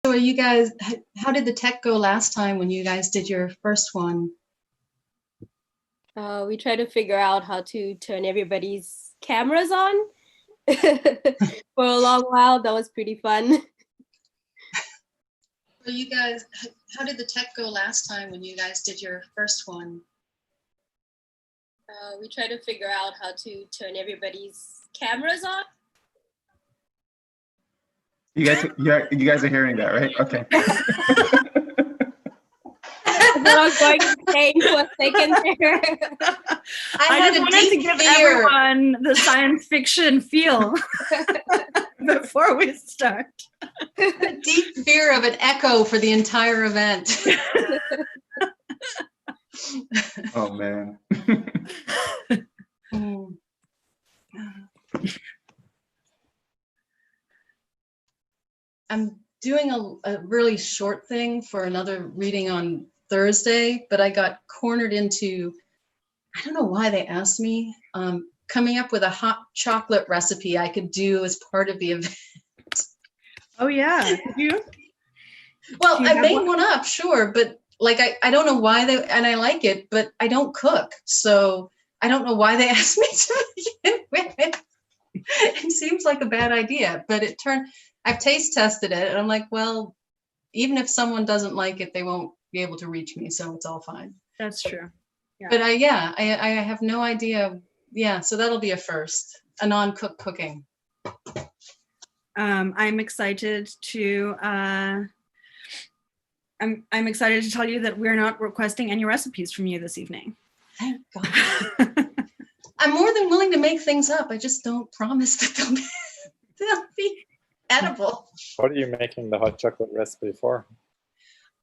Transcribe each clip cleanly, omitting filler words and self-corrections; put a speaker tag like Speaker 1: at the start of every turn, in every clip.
Speaker 1: So are you guys, how did the tech go last time when you guys did your first one?
Speaker 2: We tried to figure out how to turn everybody's cameras on for a long while. That was pretty fun.
Speaker 1: So you guys, how did the tech go last time when you guys did your first one?
Speaker 2: We tried to figure out how to turn everybody's cameras on.
Speaker 3: You guys are hearing that, right? Okay.
Speaker 2: What I was going to say for a second there.
Speaker 4: I just wanted to give everyone the science fiction feel before we start.
Speaker 1: A deep fear of an echo for the entire event.
Speaker 3: Oh man.
Speaker 1: I'm doing a really short thing for another reading on Thursday, but I got cornered into, I don't know why they asked me, coming up with a hot chocolate recipe I could do as part of the event.
Speaker 4: Oh yeah, did you?
Speaker 1: Well, I made one up, sure, but like I don't know why they, and I like it, but I don't cook, so I don't know why they asked me to begin with. It seems like a bad idea, but it turned, I've taste tested it, and I'm like, well, even if someone doesn't like it, they won't be able to reach me, so it's all fine.
Speaker 4: That's true.
Speaker 1: Yeah. But I have no idea. Yeah, so that'll be a first, a non-cook cooking.
Speaker 4: I'm excited to I'm excited to tell you that we're not requesting any recipes from you this evening.
Speaker 1: Thank God. I'm more than willing to make things up. I just don't promise that they'll be edible.
Speaker 5: What are you making the hot chocolate recipe for?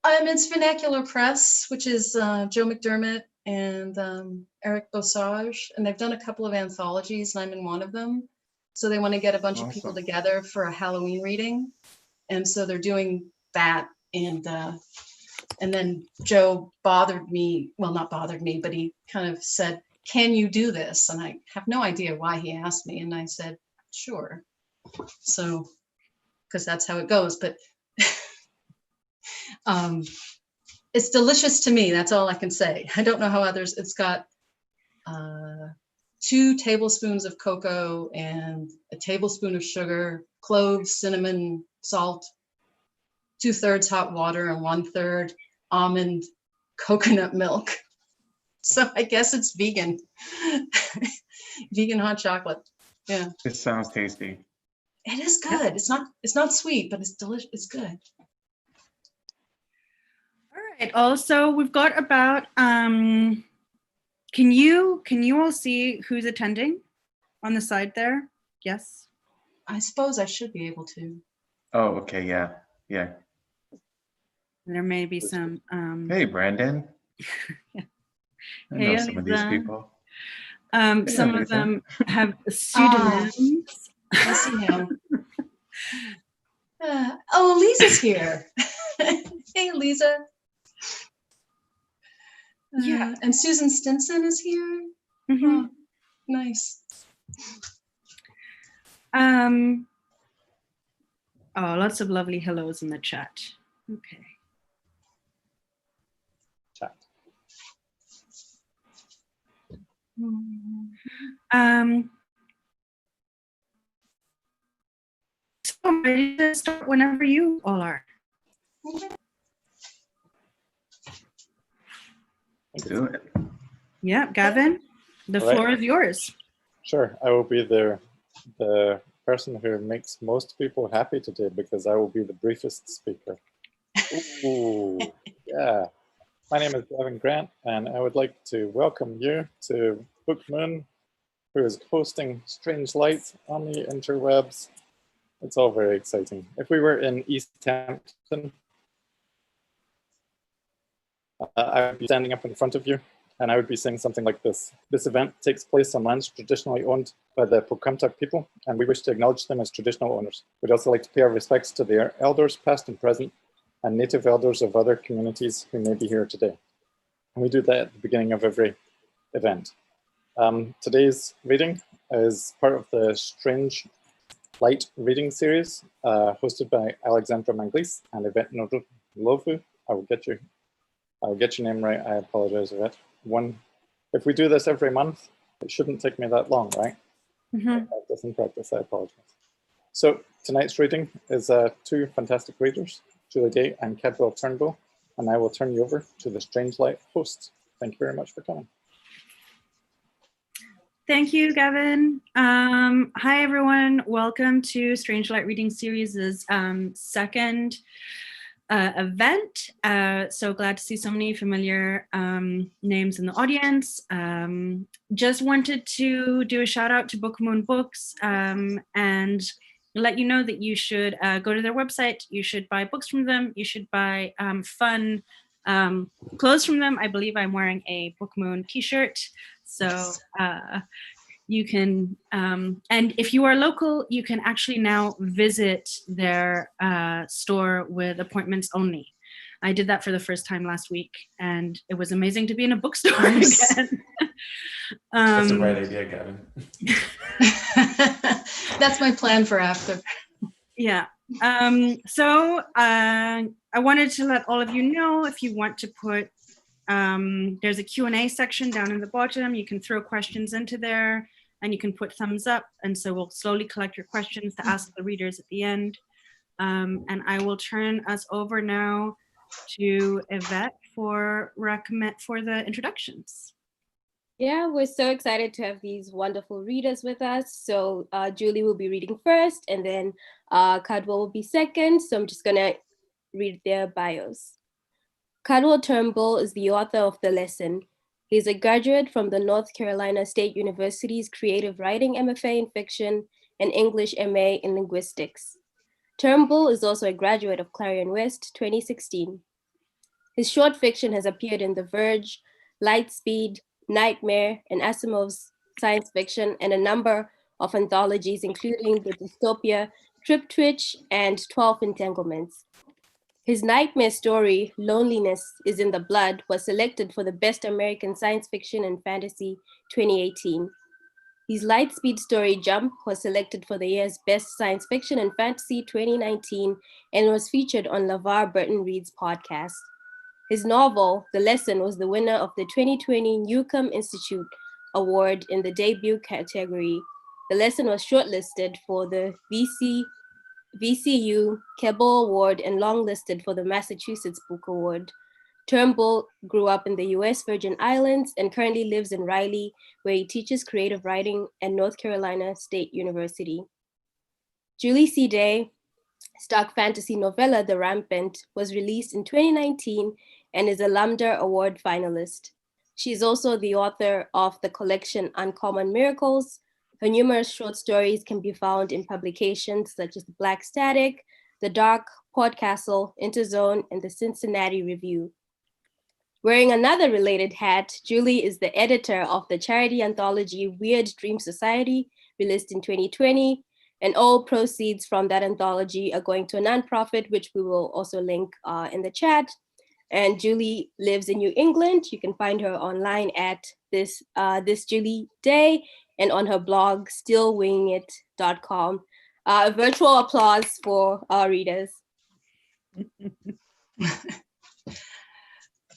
Speaker 1: It's Vernacular Press, which is Joe McDermott and Eric Bossage, and they've done a couple of anthologies, and I'm in one of them. So they want to get a bunch of people together for a Halloween reading, and so they're doing that. And then Joe bothered me, well, not bothered me, but he kind of said, "Can you do this?" And I have no idea why he asked me, and I said, "Sure." So, because that's how it goes, but it's delicious to me. That's all I can say. I don't know how others. It's got 2 tablespoons of cocoa and a tablespoon of sugar, cloves, cinnamon, salt, 2/3 hot water and 1/3 almond coconut milk. So I guess it's vegan. Vegan hot chocolate. Yeah.
Speaker 3: It sounds tasty.
Speaker 1: It is good. It's not sweet, but it's delicious. It's good.
Speaker 4: All right. Also, we've got about can you all see who's attending on the side there? Yes.
Speaker 1: I suppose I should be able to.
Speaker 3: Oh, okay, yeah. Yeah.
Speaker 4: There may be some
Speaker 3: Hey, Brandon.
Speaker 4: Yeah.
Speaker 3: I know some of these people.
Speaker 4: Some of them have pseudonyms.
Speaker 1: I see him. Oh, Lisa's here. Hey, Lisa.
Speaker 4: Yeah.
Speaker 1: And Susan Stinson is here.
Speaker 4: Mm-hmm.
Speaker 1: Oh, nice.
Speaker 4: Oh, lots of lovely hellos in the chat. Okay.
Speaker 5: Chat.
Speaker 4: So I'm ready to start whenever you all are.
Speaker 3: Do it.
Speaker 4: Yeah, Gavin, the floor is yours.
Speaker 5: Sure, I will be the person who makes most people happy today because I will be the briefest speaker. Ooh, yeah. My name is Gavin Grant, and I would like to welcome you to Book Moon, who is hosting Strange Light on the interwebs. It's all very exciting. If we were in East Hampton, I would be standing up in front of you, and I would be saying something like this. This event takes place on lands traditionally owned by the Pocumtuck people, and we wish to acknowledge them as traditional owners. We'd also like to pay our respects to their elders, past and present, and native elders of other communities who may be here today. And we do that at the beginning of every event. Today's reading is part of the Strange Light reading series hosted by Alexandra Manglis and Yvette Nodolovu. I'll get your name right. I apologize, Yvette. If we do this every month, it shouldn't take me that long, right? Practice and practice, I apologize. So tonight's reading is two fantastic readers, Julie Day and Cadwell Turnbull, and I will turn you over to the Strange Light host. Thank you very much for coming.
Speaker 4: Thank you, Gavin. Hi, everyone. Welcome to Strange Light Reading Series' second event. So glad to see so many familiar names in the audience. Just wanted to do a shout out to Book Moon Books and let you know that you should go to their website. You should buy books from them. You should buy fun clothes from them. I believe I'm wearing a Book Moon t-shirt. So you can, and if you are local, you can actually now visit their store with appointments only. I did that for the first time last week, and it was amazing to be in a bookstore again.
Speaker 3: That's the right idea, Gavin.
Speaker 1: That's my plan for after.
Speaker 4: Yeah. So I wanted to let all of you know, if you want to put, there's a Q&A section down in the bottom. You can throw questions into there and you can put thumbs up. And so we'll slowly collect your questions to ask the readers at the end. And I will turn us over now to Yvette for the introductions.
Speaker 2: Yeah, we're so excited to have these wonderful readers with us. So Julie will be reading first, and then Cadwell will be second. So I'm just gonna read their bios. Cadwell Turnbull is the author of The Lesson. He's a graduate from the North Carolina State University's Creative Writing MFA in Fiction and English MA in Linguistics. Turnbull is also a graduate of Clarion West 2016. His short fiction has appeared in The Verge, Lightspeed, Nightmare, and Asimov's science fiction, and a number of anthologies, including the dystopia Trip Twitch and 12 Entanglements. His nightmare story, Loneliness is in the Blood, was selected for the Best American Science Fiction and Fantasy 2018. His Lightspeed story, Jump, was selected for the year's Best Science Fiction and Fantasy 2019 and was featured on LeVar Burton Reads podcast. His novel, The Lesson, was the winner of the 2020 Newcomb Institute Award in the debut category. The Lesson was shortlisted for the VCU Keble Award and longlisted for the Massachusetts Book Award. Turnbull grew up in the US Virgin Islands and currently lives in Raleigh, where he teaches creative writing at North Carolina State University. Julie C. Day, stock fantasy novella The Rampant, was released in 2019 and is a Lambda Award finalist. She is also the author of the collection Uncommon Miracles. Her numerous short stories can be found in publications such as The Black Static, The Dark, Podcastle, Interzone, and the Cincinnati Review. Wearing another related hat, Julie is the editor of the charity anthology Weird Dream Society, released in 2020, and all proceeds from that anthology are going to a nonprofit, which we will also link in the chat. And Julie lives in New England. You can find her online at this Julie Day and on her blog, stillwingit.com. A virtual applause for our readers.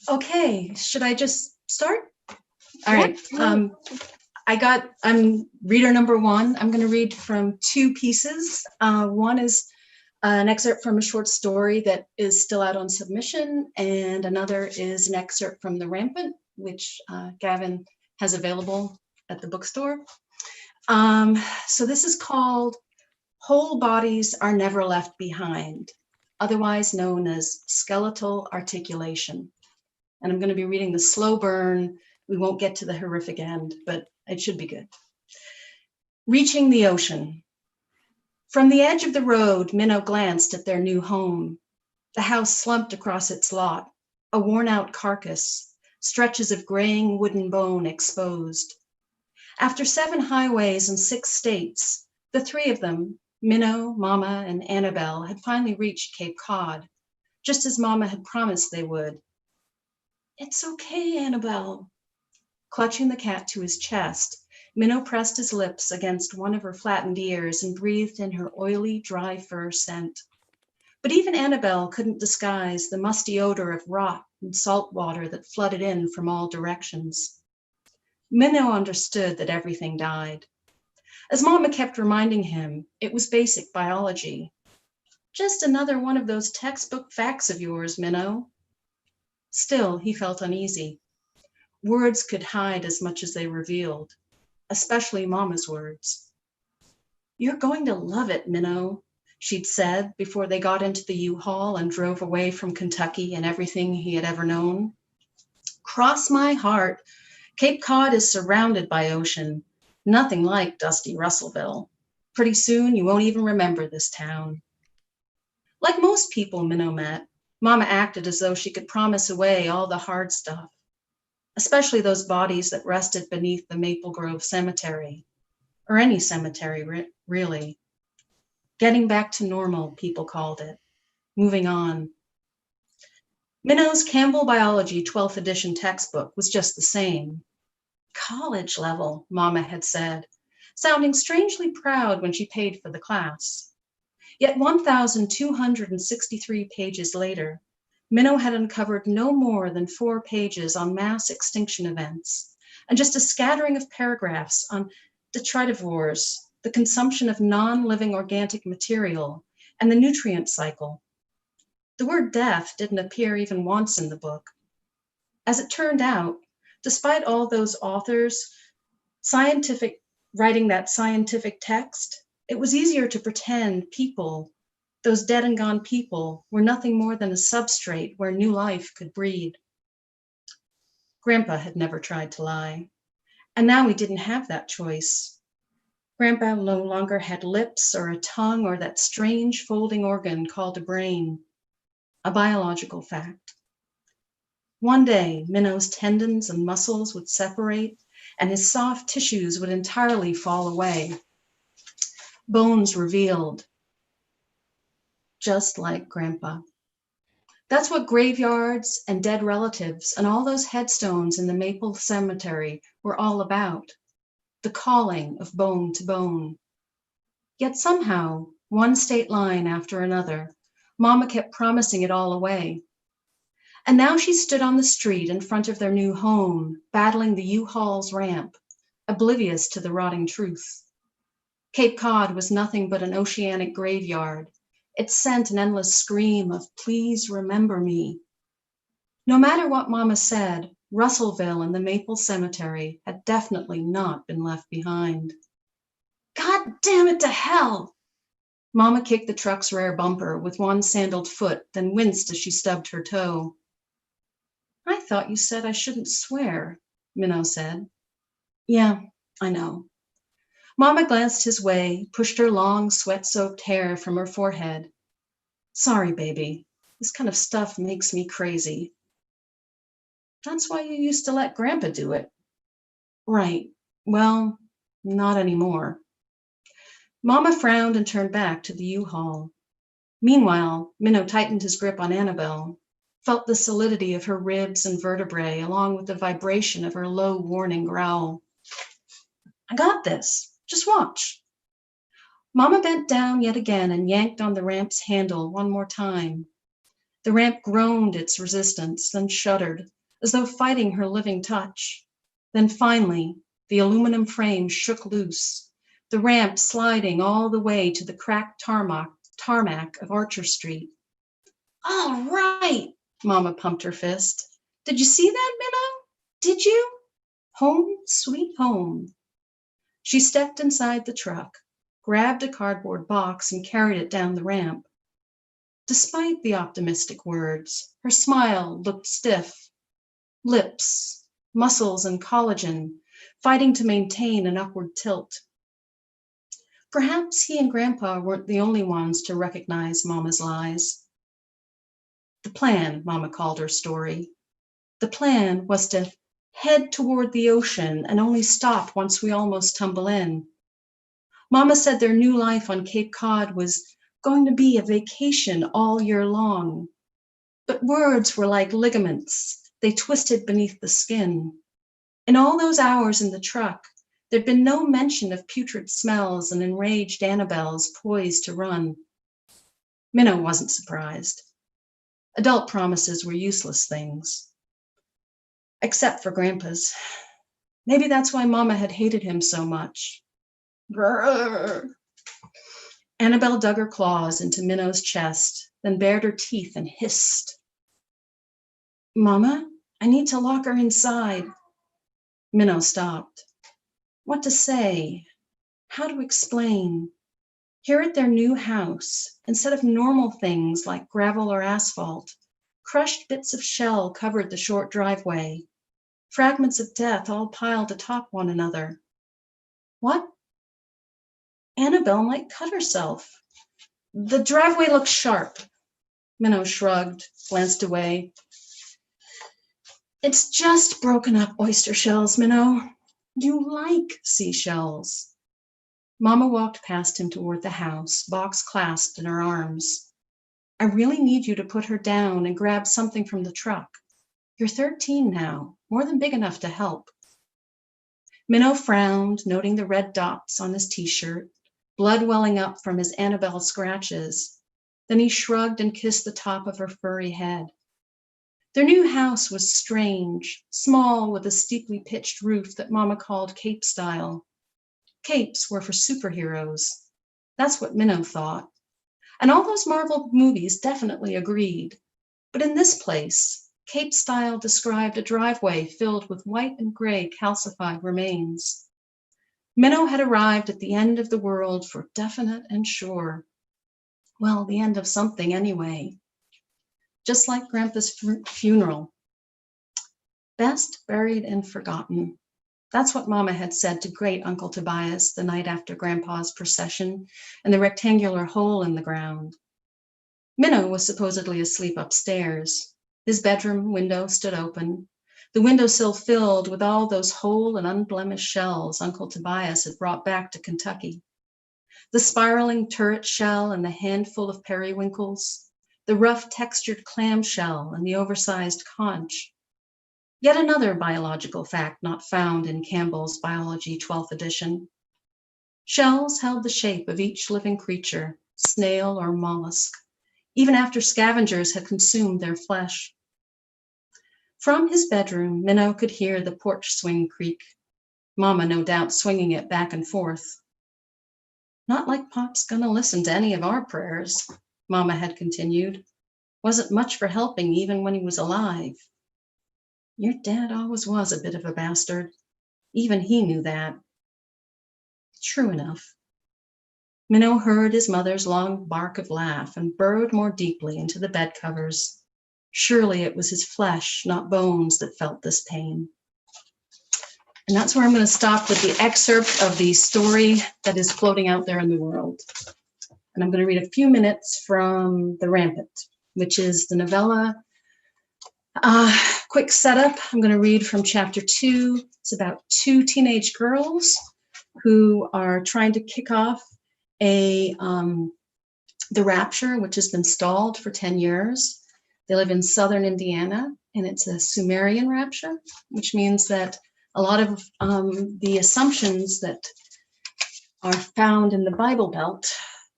Speaker 1: Okay, should I just start? All right. I'm reader number one. I'm going to read from two pieces. One is an excerpt from a short story that is still out on submission, and another is an excerpt from The Rampant, which Gavin has available at the bookstore. So this is called Whole Bodies Are Never Left Behind, otherwise known as skeletal articulation. And I'm going to be reading the slow burn. We won't get to the horrific end, but it should be good. Reaching the ocean. From the edge of the road, Minnow glanced at their new home. The house slumped across its lot, a worn-out carcass, stretches of graying wooden bone exposed. After 7 highways and 6 states, the 3 of them, Minnow, Mama, and Annabelle, had finally reached Cape Cod, just as Mama had promised they would. "It's okay, Annabelle." Clutching the cat to his chest, Minnow pressed his lips against one of her flattened ears and breathed in her oily, dry fur scent. But even Annabelle couldn't disguise the musty odor of rot and salt water that flooded in from all directions. Minnow understood that everything died. As Mama kept reminding him, it was basic biology. Just another one of those textbook facts of yours, Minnow. Still, he felt uneasy. Words could hide as much as they revealed, especially Mama's words. "You're going to love it, Minnow," she'd said before they got into the U-Haul and drove away from Kentucky and everything he had ever known. "Cross my heart, Cape Cod is surrounded by ocean, nothing like dusty Russellville. Pretty soon you won't even remember this town." Like most people Minnow met, Mama acted as though she could promise away all the hard stuff, especially those bodies that rested beneath the Maple Grove Cemetery, or any cemetery, really. Getting back to normal, people called it. Moving on. Minnow's Campbell Biology 12th edition textbook was just the same. College level, Mama had said, sounding strangely proud when she paid for the class. Yet 1,263 pages later, Minnow had uncovered no more than 4 pages on mass extinction events, and just a scattering of paragraphs on detritivores, the consumption of non-living organic material, and the nutrient cycle. The word death didn't appear even once in the book. As it turned out, despite all those authors writing that scientific text, it was easier to pretend people, those dead and gone people, were nothing more than a substrate where new life could breed. Grandpa had never tried to lie, and now he didn't have that choice. Grandpa no longer had lips or a tongue or that strange folding organ called a brain, a biological fact. One day, Minnow's tendons and muscles would separate, and his soft tissues would entirely fall away. Bones revealed, just like Grandpa. That's what graveyards and dead relatives and all those headstones in the Maple Cemetery were all about, the calling of bone to bone. Yet somehow, one state line after another, Mama kept promising it all away. And now she stood on the street in front of their new home, battling the U-Haul's ramp, oblivious to the rotting truth. Cape Cod was nothing but an oceanic graveyard. It sent an endless scream of, "Please remember me." No matter what Mama said, Russellville and the Maple Cemetery had definitely not been left behind. "God damn it to hell!" Mama kicked the truck's rear bumper with one sandaled foot, then winced as she stubbed her toe. "I thought you said I shouldn't swear," Minnow said. "Yeah, I know." Mama glanced his way, pushed her long, sweat-soaked hair from her forehead. "Sorry, baby. This kind of stuff makes me crazy." "That's why you used to let Grandpa do it." "Right. Well, not anymore." Mama frowned and turned back to the U-Haul. Meanwhile, Minnow tightened his grip on Annabelle, felt the solidity of her ribs and vertebrae along with the vibration of her low, warning growl. "I got this. Just watch." Mama bent down yet again and yanked on the ramp's handle one more time. The ramp groaned its resistance, then shuddered, as though fighting her living touch. Then finally, the aluminum frame shook loose, the ramp sliding all the way to the cracked tarmac of Archer Street. "All right," Mama pumped her fist. "Did you see that, Minnow? Did you? Home, sweet home." She stepped inside the truck, grabbed a cardboard box, and carried it down the ramp. Despite the optimistic words, her smile looked stiff. Lips, muscles, and collagen fighting to maintain an upward tilt. Perhaps he and Grandpa weren't the only ones to recognize Mama's lies. The plan, Mama called her story. The plan was to head toward the ocean and only stop once we almost tumble in. Mama said their new life on Cape Cod was going to be a vacation all year long. But words were like ligaments. They twisted beneath the skin. In all those hours in the truck, There'd been no mention of putrid smells and enraged Annabelles poised to run. Minnow wasn't surprised. Adult promises were useless things. Except for Grandpa's. Maybe that's why Mama had hated him so much. Grrr. Annabelle dug her claws into Minnow's chest, then bared her teeth and hissed. Mama, I need to lock her inside. Minnow stopped. What to say? How to explain? Here at their new house, instead of normal things like gravel or asphalt, crushed bits of shell covered the short driveway. Fragments of death all piled atop one another. What? Annabelle might cut herself. The driveway looks sharp. Minnow shrugged, glanced away. It's just broken up oyster shells, Minnow. You like seashells. Mama walked past him toward the house, box clasped in her arms. I really need you to put her down and grab something from the truck. You're 13 now, more than big enough to help. Minnow frowned, noting the red dots on his t-shirt, blood welling up from his Annabelle scratches. Then he shrugged and kissed the top of her furry head. Their new house was strange, small with a steeply pitched roof that Mama called Cape style. Capes were for superheroes. That's what Minnow thought. And all those Marvel movies definitely agreed. But in this place, Cape style described a driveway filled with white and gray calcified remains. Minnow had arrived at the end of the world for definite and sure. Well, the end of something anyway. Just like Grandpa's funeral. Best buried and forgotten. That's what Mama had said to great Uncle Tobias the night after Grandpa's procession and the rectangular hole in the ground. Minnow was supposedly asleep upstairs. His bedroom window stood open, the windowsill filled with all those whole and unblemished shells Uncle Tobias had brought back to Kentucky. The spiraling turret shell and the handful of periwinkles, the rough textured clam shell and the oversized conch. Yet another biological fact not found in Campbell's Biology 12th edition. Shells held the shape of each living creature, snail or mollusk, even after scavengers had consumed their flesh. From his bedroom, Minnow could hear the porch swing creak, Mama no doubt swinging it back and forth. Not like Pop's gonna listen to any of our prayers, Mama had continued. Wasn't much for helping even when he was alive. Your dad always was a bit of a bastard. Even he knew that. True enough. Minnow heard his mother's long bark of laugh and burrowed more deeply into the bed covers. Surely it was his flesh, not bones, that felt this pain. And that's where I'm going to stop with the excerpt of the story that is floating out there in the world. And I'm going to read a few minutes from The Rampant, which is the novella. Quick setup, I'm going to read from chapter 2. It's about two teenage girls who are trying to kick off the rapture, which has been stalled for 10 years. They live in southern Indiana, and it's a Sumerian rapture, which means that a lot of the assumptions that are found in the Bible Belt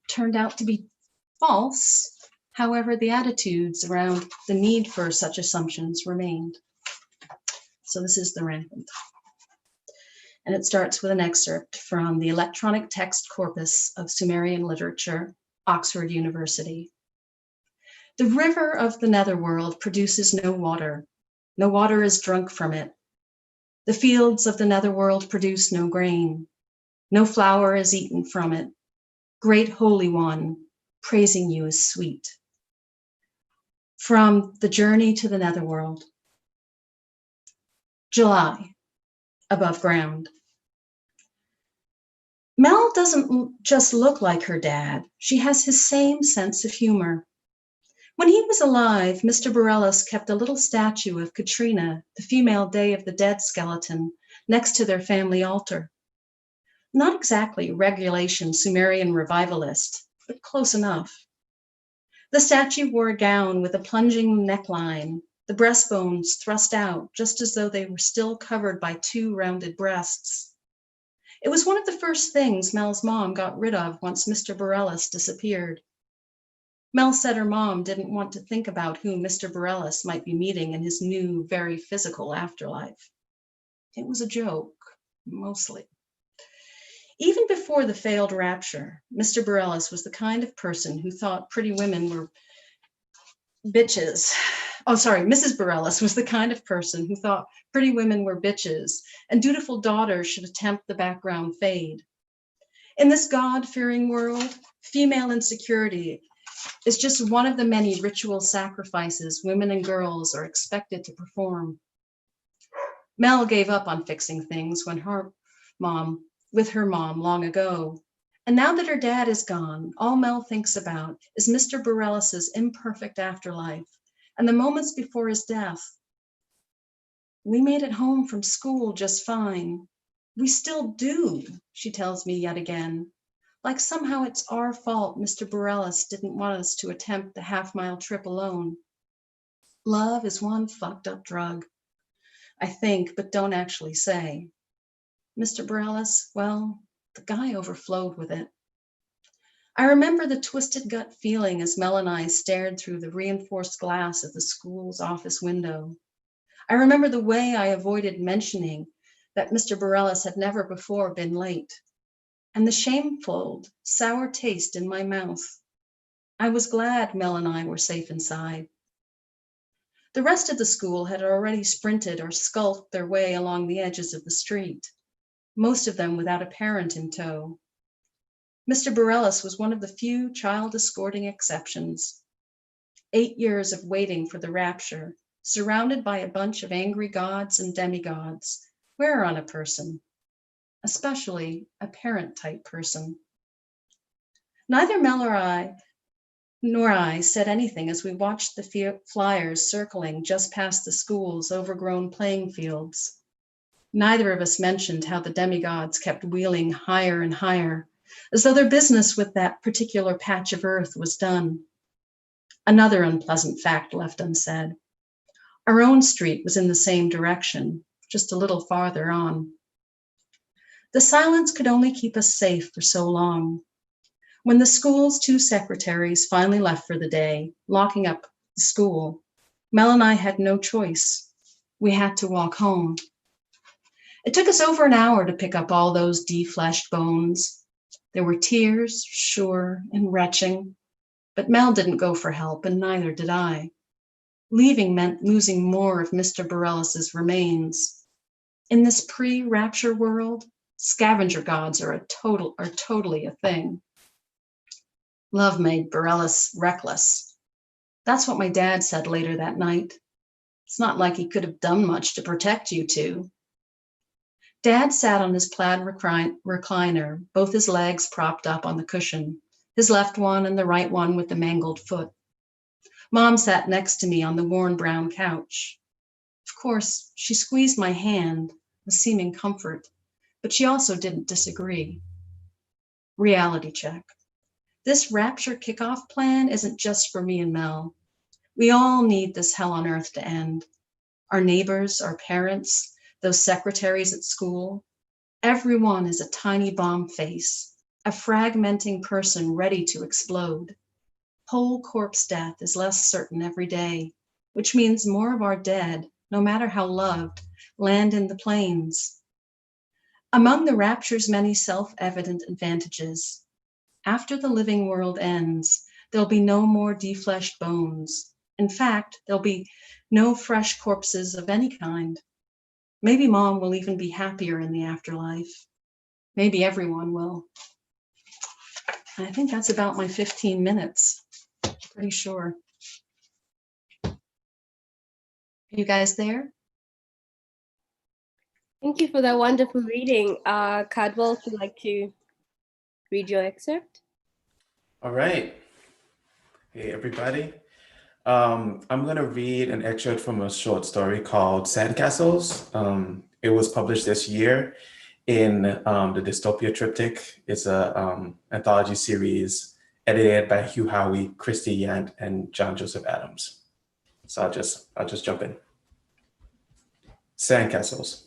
Speaker 1: turned out to be false. However, the attitudes around the need for such assumptions remained. So this is The Rampant. And it starts with an excerpt from the Electronic Text Corpus of Sumerian Literature, Oxford University. The river of the netherworld produces no water. No water is drunk from it. The fields of the netherworld produce no grain. No flour is eaten from it. Great Holy One, praising you is sweet. From The Journey to the Netherworld. July, above ground. Mel doesn't just look like her dad. She has his same sense of humor. When he was alive, Mr. Borellis kept a little statue of Katrina, the female Day of the Dead skeleton, next to their family altar. Not exactly regulation Sumerian revivalist, but close enough. The statue wore a gown with a plunging neckline, the breastbones thrust out just as though they were still covered by two rounded breasts. It was one of the first things Mel's mom got rid of once Mr. Borellis disappeared. Mel said her mom didn't want to think about who Mr. Borellis might be meeting in his new, very physical afterlife. It was a joke, mostly. Even before the failed rapture, Mr. Borellis was the kind of person who thought pretty women were bitches. Oh, sorry, Mrs. Borellis was the kind of person who thought pretty women were bitches and dutiful daughters should attempt the background fade. In this God-fearing world, female insecurity is just one of the many ritual sacrifices women and girls are expected to perform. Mel gave up on fixing things with her mom long ago. And now that her dad is gone, all Mel thinks about is Mr. Borellis's imperfect afterlife and the moments before his death. We made it home from school just fine. We still do, she tells me yet again. Like somehow it's our fault Mr. Borellis didn't want us to attempt the half-mile trip alone. Love is one fucked up drug, I think, but don't actually say. Mr. Borellis, well, the guy overflowed with it. I remember the twisted gut feeling as Mel and I stared through the reinforced glass of the school's office window. I remember the way I avoided mentioning that Mr. Borellis had never before been late, and the shameful, sour taste in my mouth. I was glad Mel and I were safe inside. The rest of the school had already sprinted or skulked their way along the edges of the street, most of them without a parent in tow. Mr. Borellis was one of the few child escorting exceptions. 8 years of waiting for the rapture, surrounded by a bunch of angry gods and demigods, wear on a person, especially a parent-type person. Neither Mel nor I said anything as we watched the flyers circling just past the school's overgrown playing fields. Neither of us mentioned how the demigods kept wheeling higher and higher, as though their business with that particular patch of earth was done. Another unpleasant fact left unsaid. Our own street was in the same direction, just a little farther on. The silence could only keep us safe for so long. When the school's 2 secretaries finally left for the day, locking up the school, Mel and I had no choice. We had to walk home. It took us over an hour to pick up all those defleshed bones. There were tears, sure, and retching, but Mel didn't go for help, and neither did I. Leaving meant losing more of Mr. Borellis's remains. In this pre-rapture world, scavenger gods are totally a thing. Love made Borellis reckless. That's what my dad said later that night. It's not like he could have done much to protect you two. Dad sat on his plaid recliner, both his legs propped up on the cushion, his left one and the right one with the mangled foot. Mom sat next to me on the worn brown couch. Of course, she squeezed my hand, a seeming comfort, but she also didn't disagree. Reality check. This rapture kickoff plan isn't just for me and Mel. We all need this hell on earth to end. Our neighbors, our parents, those secretaries at school. Everyone is a tiny bomb face, a fragmenting person ready to explode. Whole corpse death is less certain every day, which means more of our dead, no matter how loved, land in the plains. Among the rapture's many self-evident advantages, after the living world ends, there'll be no more defleshed bones. In fact, there'll be no fresh corpses of any kind. Maybe Mom will even be happier in the afterlife. Maybe everyone will. I think that's about my 15 minutes. Pretty sure. Are you guys there?
Speaker 2: Thank you for that wonderful reading. Cadwell, would you like to read your excerpt?
Speaker 3: All right. Hey, everybody. I'm going to read an excerpt from a short story called Sandcastles. It was published this year in the Dystopia Triptych. It's a anthology series edited by Hugh Howey, Christy Yant, and John Joseph Adams. So I'll just jump in. Sandcastles.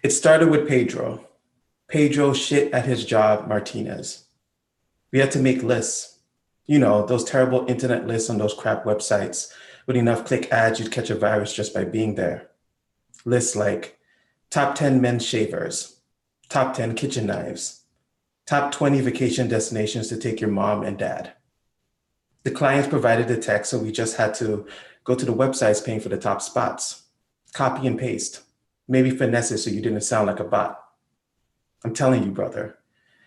Speaker 3: It started with Pedro. Pedro shit at his job, Martinez. We had to make lists. You know, those terrible internet lists on those crap websites with enough click ads you'd catch a virus just by being there. Lists like top 10 men's shavers, top 10 kitchen knives, top 20 vacation destinations to take your mom and dad. The clients provided the text, so we just had to go to the websites paying for the top spots. Copy and paste. Maybe finesse it so you didn't sound like a bot. I'm telling you, brother,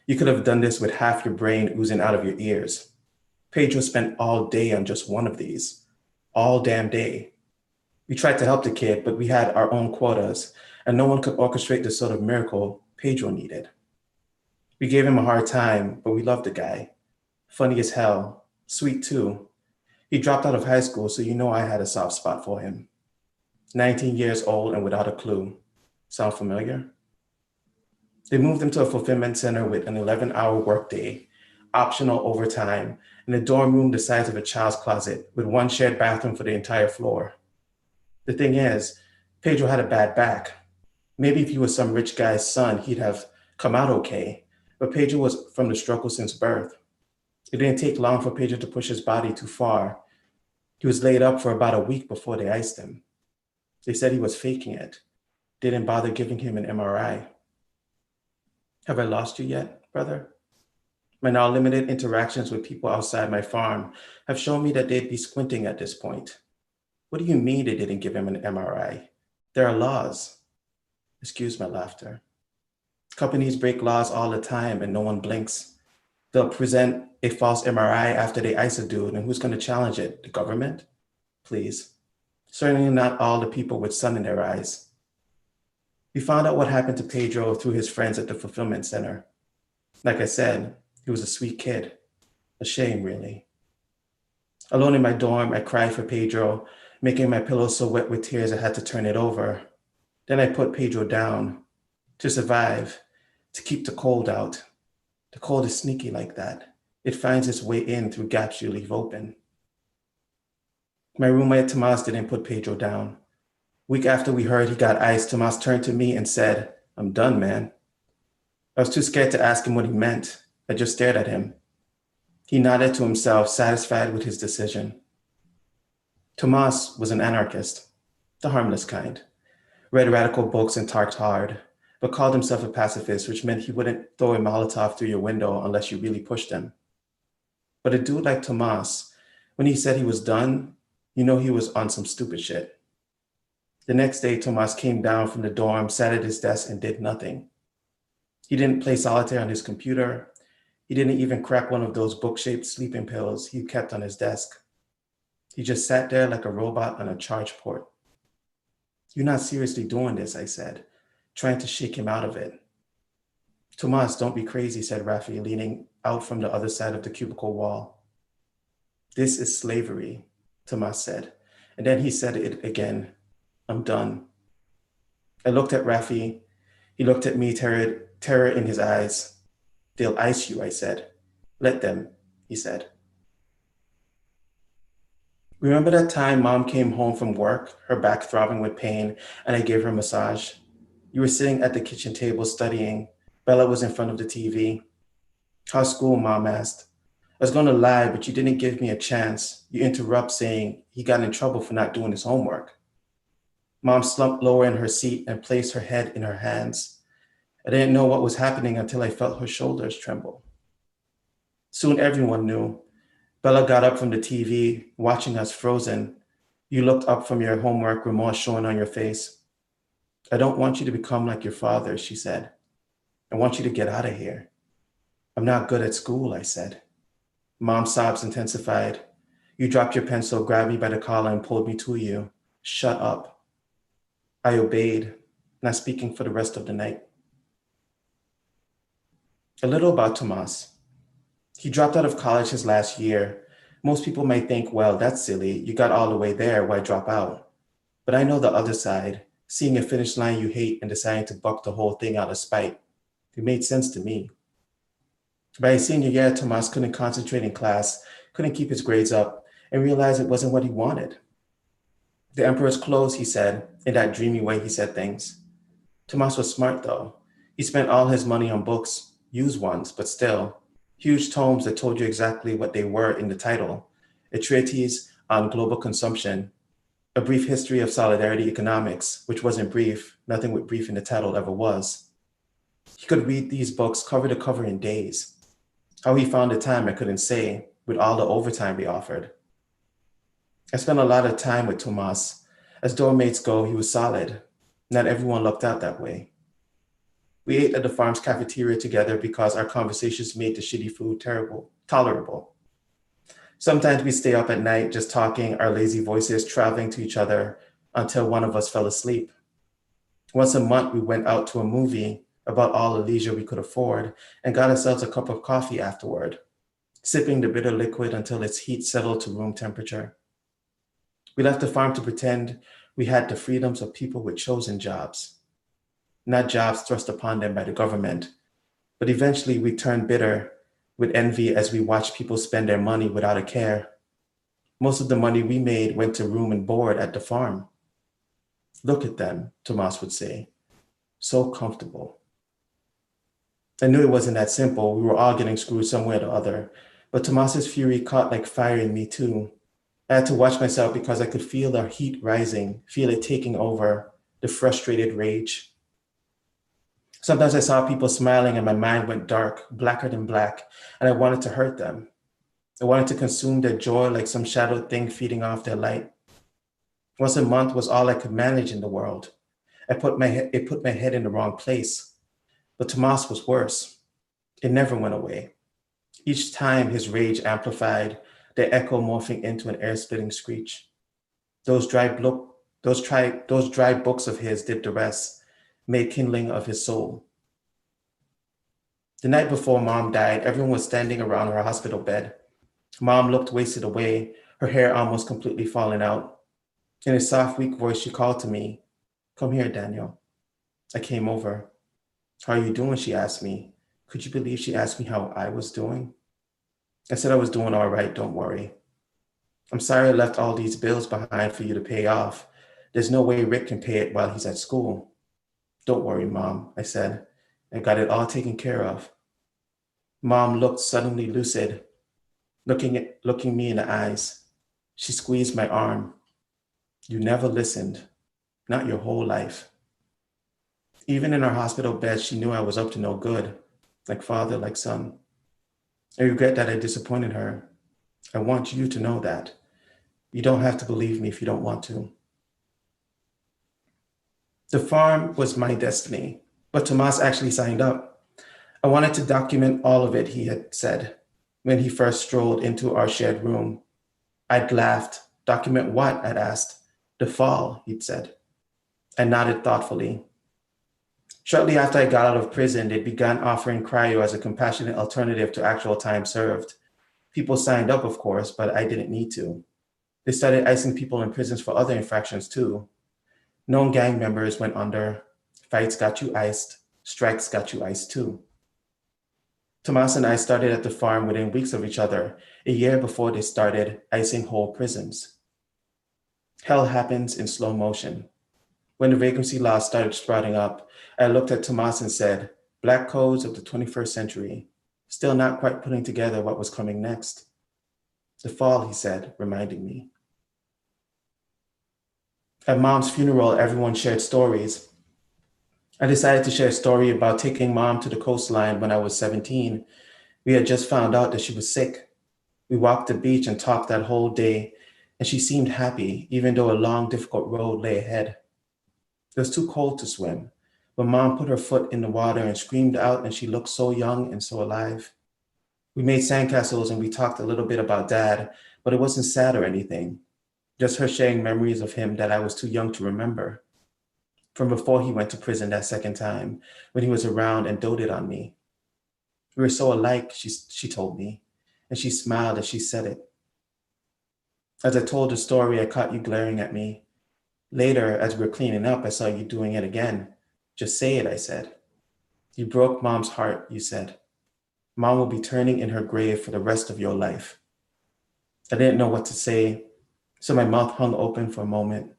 Speaker 3: you could have done this with half your brain oozing out of your ears. Pedro spent all day on just one of these. All damn day. We tried to help the kid, but we had our own quotas, and no one could orchestrate the sort of miracle Pedro needed. We gave him a hard time, but we loved the guy. Funny as hell, sweet too. He dropped out of high school, so you know I had a soft spot for him. 19 years old and without a clue. Sound familiar? They moved him to a fulfillment center with an 11-hour workday, optional overtime, and a dorm room the size of a child's closet with one shared bathroom for the entire floor. The thing is, Pedro had a bad back. Maybe if he was some rich guy's son, he'd have come out okay, but Pedro was from the struggle since birth. It didn't take long for Pedro to push his body too far. He was laid up for about a week before they iced him. They said he was faking it. Didn't bother giving him an MRI. Have I lost you yet, brother? My now limited interactions with people outside my farm have shown me that they'd be squinting at this point. What do you mean they didn't give him an MRI? There are laws. Excuse my laughter. Companies break laws all the time and no one blinks. They'll present a false MRI after they ice a dude, and who's going to challenge it? The government? Please. Certainly not all the people with sun in their eyes. We found out what happened to Pedro through his friends at the fulfillment center. Like I said, he was a sweet kid. A shame, really. Alone in my dorm, I cried for Pedro, making my pillow so wet with tears I had to turn it over. Then I put Pedro down to survive, to keep the cold out. The cold is sneaky like that. It finds its way in through gaps you leave open. My roommate Tomas didn't put Pedro down. Week after we heard he got iced, Tomas turned to me and said, "I'm done, man." I was too scared to ask him what he meant. I just stared at him. He nodded to himself, satisfied with his decision. Tomas was an anarchist, the harmless kind. Read radical books and talked hard, but called himself a pacifist, which meant he wouldn't throw a Molotov through your window unless you really pushed him. But a dude like Tomas, when he said he was done, you know he was on some stupid shit. The next day, Tomas came down from the dorm, sat at his desk, and did nothing. He didn't play solitaire on his computer. He didn't even crack one of those book-shaped sleeping pills he kept on his desk. He just sat there like a robot on a charge port. "You're not seriously doing this," I said, trying to shake him out of it. "Tomas, don't be crazy," said Rafi, leaning out from the other side of the cubicle wall. "This is slavery," Tomas said, and then he said it again. "I'm done." I looked at Rafi. He looked at me, terror in his eyes. "They'll ice you," I said. "Let them," he said. Remember that time Mom came home from work, her back throbbing with pain, and I gave her a massage? You were sitting at the kitchen table studying. Bella was in front of the TV. "How's school?" Mom asked. I was going to lie, but you didn't give me a chance. You interrupt saying he got in trouble for not doing his homework. Mom slumped lower in her seat and placed her head in her hands. I didn't know what was happening until I felt her shoulders tremble. Soon everyone knew. Bella got up from the TV, watching us frozen. You looked up from your homework, remorse showing on your face. "I don't want you to become like your father," she said. "I want you to get out of here." "I'm not good at school," I said. Mom's sobs intensified. You dropped your pencil, grabbed me by the collar, and pulled me to you. "Shut up." I obeyed, not speaking for the rest of the night. A little about Tomas. He dropped out of college his last year. Most people might think, well, that's silly. You got all the way there, why drop out? But I know the other side, seeing a finish line you hate and deciding to buck the whole thing out of spite. It made sense to me. By his senior year, Tomas couldn't concentrate in class, couldn't keep his grades up, and realized it wasn't what he wanted. "The emperor's clothes," he said, in that dreamy way he said things. Tomas was smart though. He spent all his money on books, used ones, but still, huge tomes that told you exactly what they were in the title. A treatise on global consumption, a brief history of solidarity economics, which wasn't brief, nothing with brief in the title ever was. He could read these books cover to cover in days. How he found the time, I couldn't say, with all the overtime we offered. I spent a lot of time with Tomas. As doormates go, he was solid. Not everyone looked out that way. We ate at the farm's cafeteria together because our conversations made the shitty food tolerable. Sometimes we'd stay up at night just talking, our lazy voices traveling to each other until one of us fell asleep. Once a month, we went out to a movie about all the leisure we could afford and got ourselves a cup of coffee afterward, sipping the bitter liquid until its heat settled to room temperature. We left the farm to pretend we had the freedoms of people with chosen jobs, not jobs thrust upon them by the government. But eventually we turned bitter with envy as we watched people spend their money without a care. Most of the money we made went to room and board at the farm. Look at them, Tomas would say, so comfortable. I knew it wasn't that simple. We were all getting screwed somewhere or the other, but Tomas's fury caught like fire in me too. I had to watch myself because I could feel the heat rising, feel it taking over, the frustrated rage. Sometimes I saw people smiling and my mind went dark, blacker than black, and I wanted to hurt them. I wanted to consume their joy like some shadowed thing feeding off their light. Once a month was all I could manage in the world. It put my head in the wrong place. But Tomas was worse. It never went away. Each time his rage amplified, the echo morphing into an air-splitting screech. Those dry books of his did the rest, made kindling of his soul. The night before Mom died, everyone was standing around her hospital bed. Mom looked wasted away, her hair almost completely falling out. In a soft, weak voice, she called to me, "Come here, Daniel." I came over. "How are you doing?" she asked me. Could you believe she asked me how I was doing? I said I was doing all right, don't worry. "I'm sorry I left all these bills behind for you to pay off. There's no way Rick can pay it while he's at school." "Don't worry, Mom," I said. "I got it all taken care of." Mom looked suddenly lucid, looking me in the eyes. She squeezed my arm. "You never listened, not your whole life." Even in our hospital bed, she knew I was up to no good, like father, like son. I regret that I disappointed her. I want you to know that. You don't have to believe me if you don't want to. The farm was my destiny, but Tomas actually signed up. I wanted to document all of it, he had said, when he first strolled into our shared room. I'd laughed. "Document what?" I'd asked. "The fall," he'd said. I nodded thoughtfully. Shortly after I got out of prison, they began offering cryo as a compassionate alternative to actual time served. People signed up, of course, but I didn't need to. They started icing people in prisons for other infractions too. Known gang members went under. Fights got you iced. Strikes got you iced too. Tomas and I started at the farm within weeks of each other, a year before they started icing whole prisons. Hell happens in slow motion. When the vacancy laws started sprouting up, I looked at Tomas and said, "Black codes of the 21st century, still not quite putting together what was coming next." "The fall," he said, reminding me. At Mom's funeral, everyone shared stories. I decided to share a story about taking Mom to the coastline when I was 17. We had just found out that she was sick. We walked the beach and talked that whole day, and she seemed happy, even though a long, difficult road lay ahead. It was too cold to swim, but Mom put her foot in the water and screamed out, and she looked so young and so alive. We made sandcastles and we talked a little bit about Dad, but it wasn't sad or anything. Just her sharing memories of him that I was too young to remember. From before he went to prison that second time, when he was around and doted on me. We were so alike, she told me, and she smiled as she said it. As I told the story, I caught you glaring at me. Later, as we were cleaning up, I saw you doing it again. "Just say it," I said. "You broke Mom's heart," you said. "Mom will be turning in her grave for the rest of your life." I didn't know what to say, so my mouth hung open for a moment.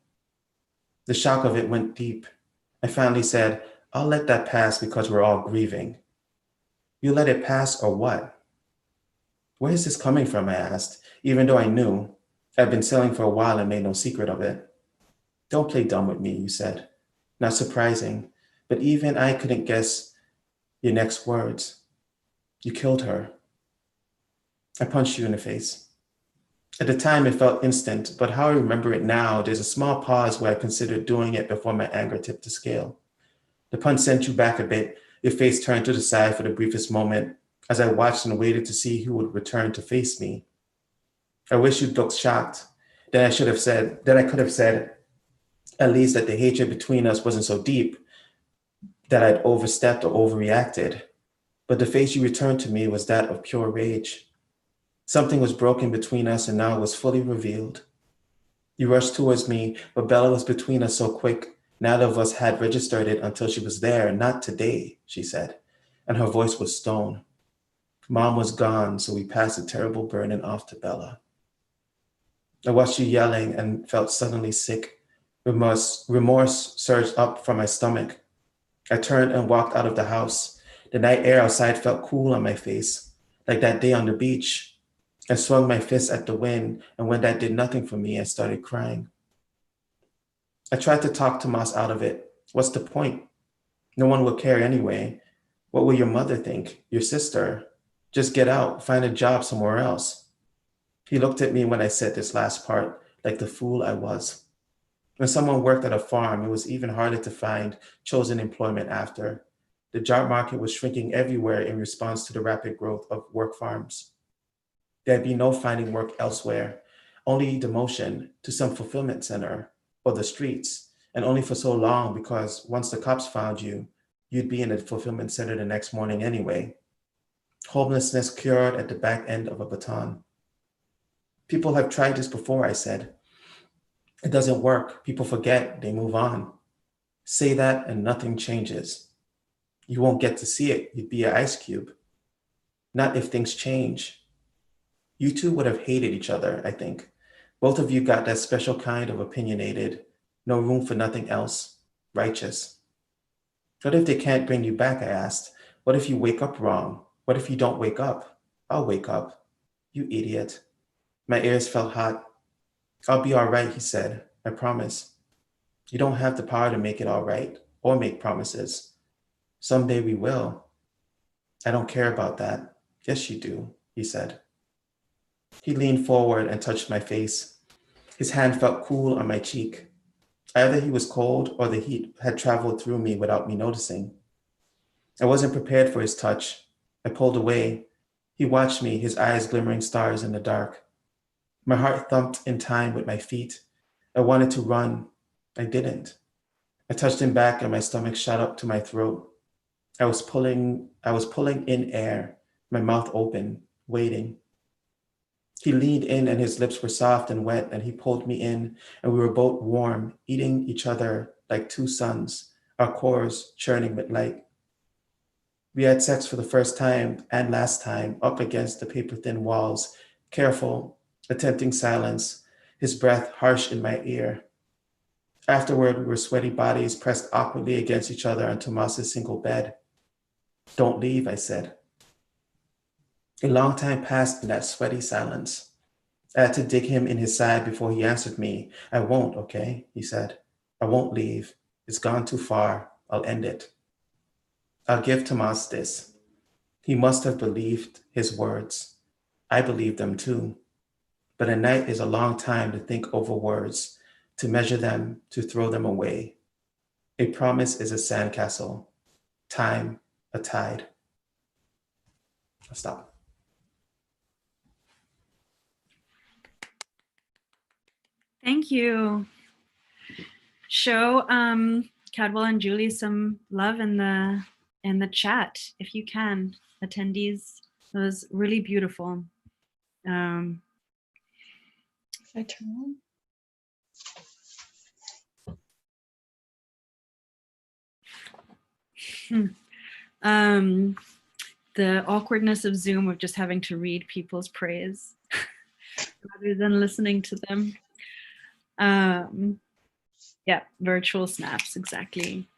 Speaker 3: The shock of it went deep. I finally said, I'll let that pass because we're all grieving. You let it pass or what? Where is this coming from, I asked, even though I knew. I'd been sailing for a while and made no secret of it. Don't play dumb with me, you said. Not surprising, but even I couldn't guess your next words. You killed her. I punched you in the face. At the time, it felt instant, but how I remember it now, there's a small pause where I considered doing it before my anger tipped the scale. The punch sent you back a bit, your face turned to the side for the briefest moment, as I watched and waited to see who would return to face me. I wish you'd looked shocked. Then I could have said, at least that the hatred between us wasn't so deep, that I'd overstepped or overreacted. But the face you returned to me was that of pure rage. Something was broken between us and now it was fully revealed. You rushed towards me, but Bella was between us so quick, neither of us had registered it until she was there. Not today, she said, and her voice was stone. Mom was gone, so we passed a terrible burden off to Bella. I watched you yelling and felt suddenly sick. Remorse surged up from my stomach. I turned and walked out of the house. The night air outside felt cool on my face, like that day on the beach. I swung my fist at the wind, and when that did nothing for me, I started crying. I tried to talk Tomas out of it. What's the point? No one will care anyway. What will your mother think? Your sister? Just get out, find a job somewhere else. He looked at me when I said this last part, like the fool I was. When someone worked at a farm, it was even harder to find chosen employment after. The job market was shrinking everywhere in response to the rapid growth of work farms. There'd be no finding work elsewhere, only demotion to some fulfillment center or the streets, and only for so long because once the cops found you, you'd be in a fulfillment center the next morning anyway. Homelessness cured at the back end of a baton. People have tried this before, I said. It doesn't work. People forget, they move on. Say that and nothing changes. You won't get to see it. You'd be an ice cube. Not if things change. You two would have hated each other, I think. Both of you got that special kind of opinionated, no room for nothing else, righteous. What if they can't bring you back, I asked. What if you wake up wrong? What if you don't wake up? I'll wake up. You idiot. My ears felt hot. I'll be all right, he said. I promise. You don't have the power to make it all right or make promises. Someday we will. I don't care about that. Yes, you do, he said. He leaned forward and touched my face. His hand felt cool on my cheek. Either he was cold or the heat had traveled through me without me noticing. I wasn't prepared for his touch. I pulled away. He watched me, his eyes glimmering stars in the dark. My heart thumped in time with my feet. I wanted to run. I didn't. I touched him back and my stomach shot up to my throat. I was pulling in air, my mouth open, waiting. He leaned in and his lips were soft and wet and he pulled me in and we were both warm, eating each other like two suns, our cores churning with light. We had sex for the first time and last time up against the paper-thin walls, careful, attempting silence, his breath harsh in my ear. Afterward, we were sweaty bodies pressed awkwardly against each other on Tomas's single bed. Don't leave, I said. A long time passed in that sweaty silence. I had to dig him in his side before he answered me. I won't, okay, he said. I won't leave. It's gone too far. I'll end it. I'll give Tomas this. He must have believed his words. I believed them too. But a night is a long time to think over words, to measure them, to throw them away. A promise is a sandcastle. Time, a tide. I'll stop.
Speaker 4: Thank you. Show Cadwell and Julie some love in the chat if you can, attendees. It was really beautiful.
Speaker 1: If I turn
Speaker 4: on. The awkwardness of Zoom of just having to read people's praise rather than listening to them. Yeah, virtual snaps, exactly.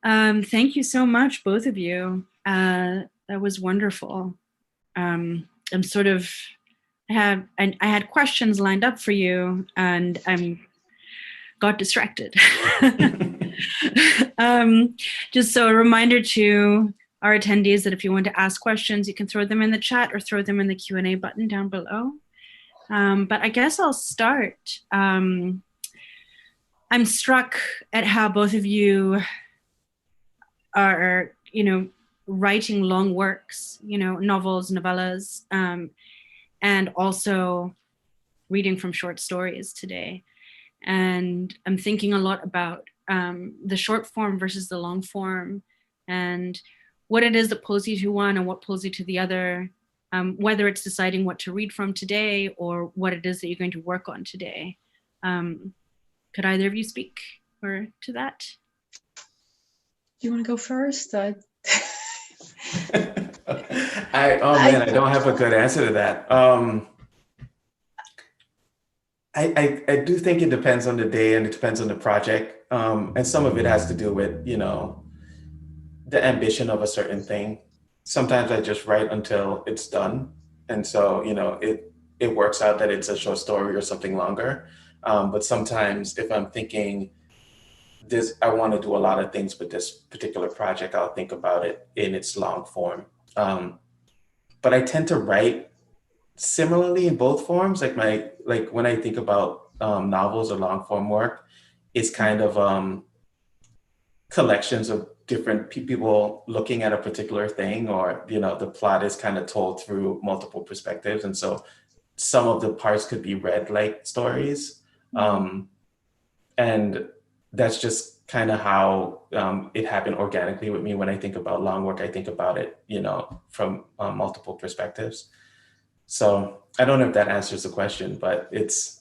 Speaker 4: Thank you so much, both of you. That was wonderful. I had questions lined up for you, and got distracted. Just so a reminder to our attendees that if you want to ask questions, you can throw them in the chat or throw them in the Q&A button down below. But I guess I'll start. I'm struck at how both of you are, writing long works, novels, novellas, and also reading from short stories today. And I'm thinking a lot about the short form versus the long form, and what it is that pulls you to one and what pulls you to the other, whether it's deciding what to read from today or what it is that you're going to work on today. Could either of you speak or to that?
Speaker 1: Do you want to go first?
Speaker 3: I don't have a good answer to that. I do think it depends on the day and it depends on the project. And some of it has to do with, the ambition of a certain thing. Sometimes I just write until it's done. And so, it works out that it's a short story or something longer. But sometimes if I'm thinking I want to do a lot of things with this particular project, I'll think about it in its long form. But I tend to write similarly in both forms. Like when I think about novels or long form work, it's kind of collections of different people looking at a particular thing, or the plot is kind of told through multiple perspectives, and so some of the parts could be read like stories, and that's just kind of how it happened organically with me. When I think about long work, I think about it from multiple perspectives. So I don't know if that answers the question, but it's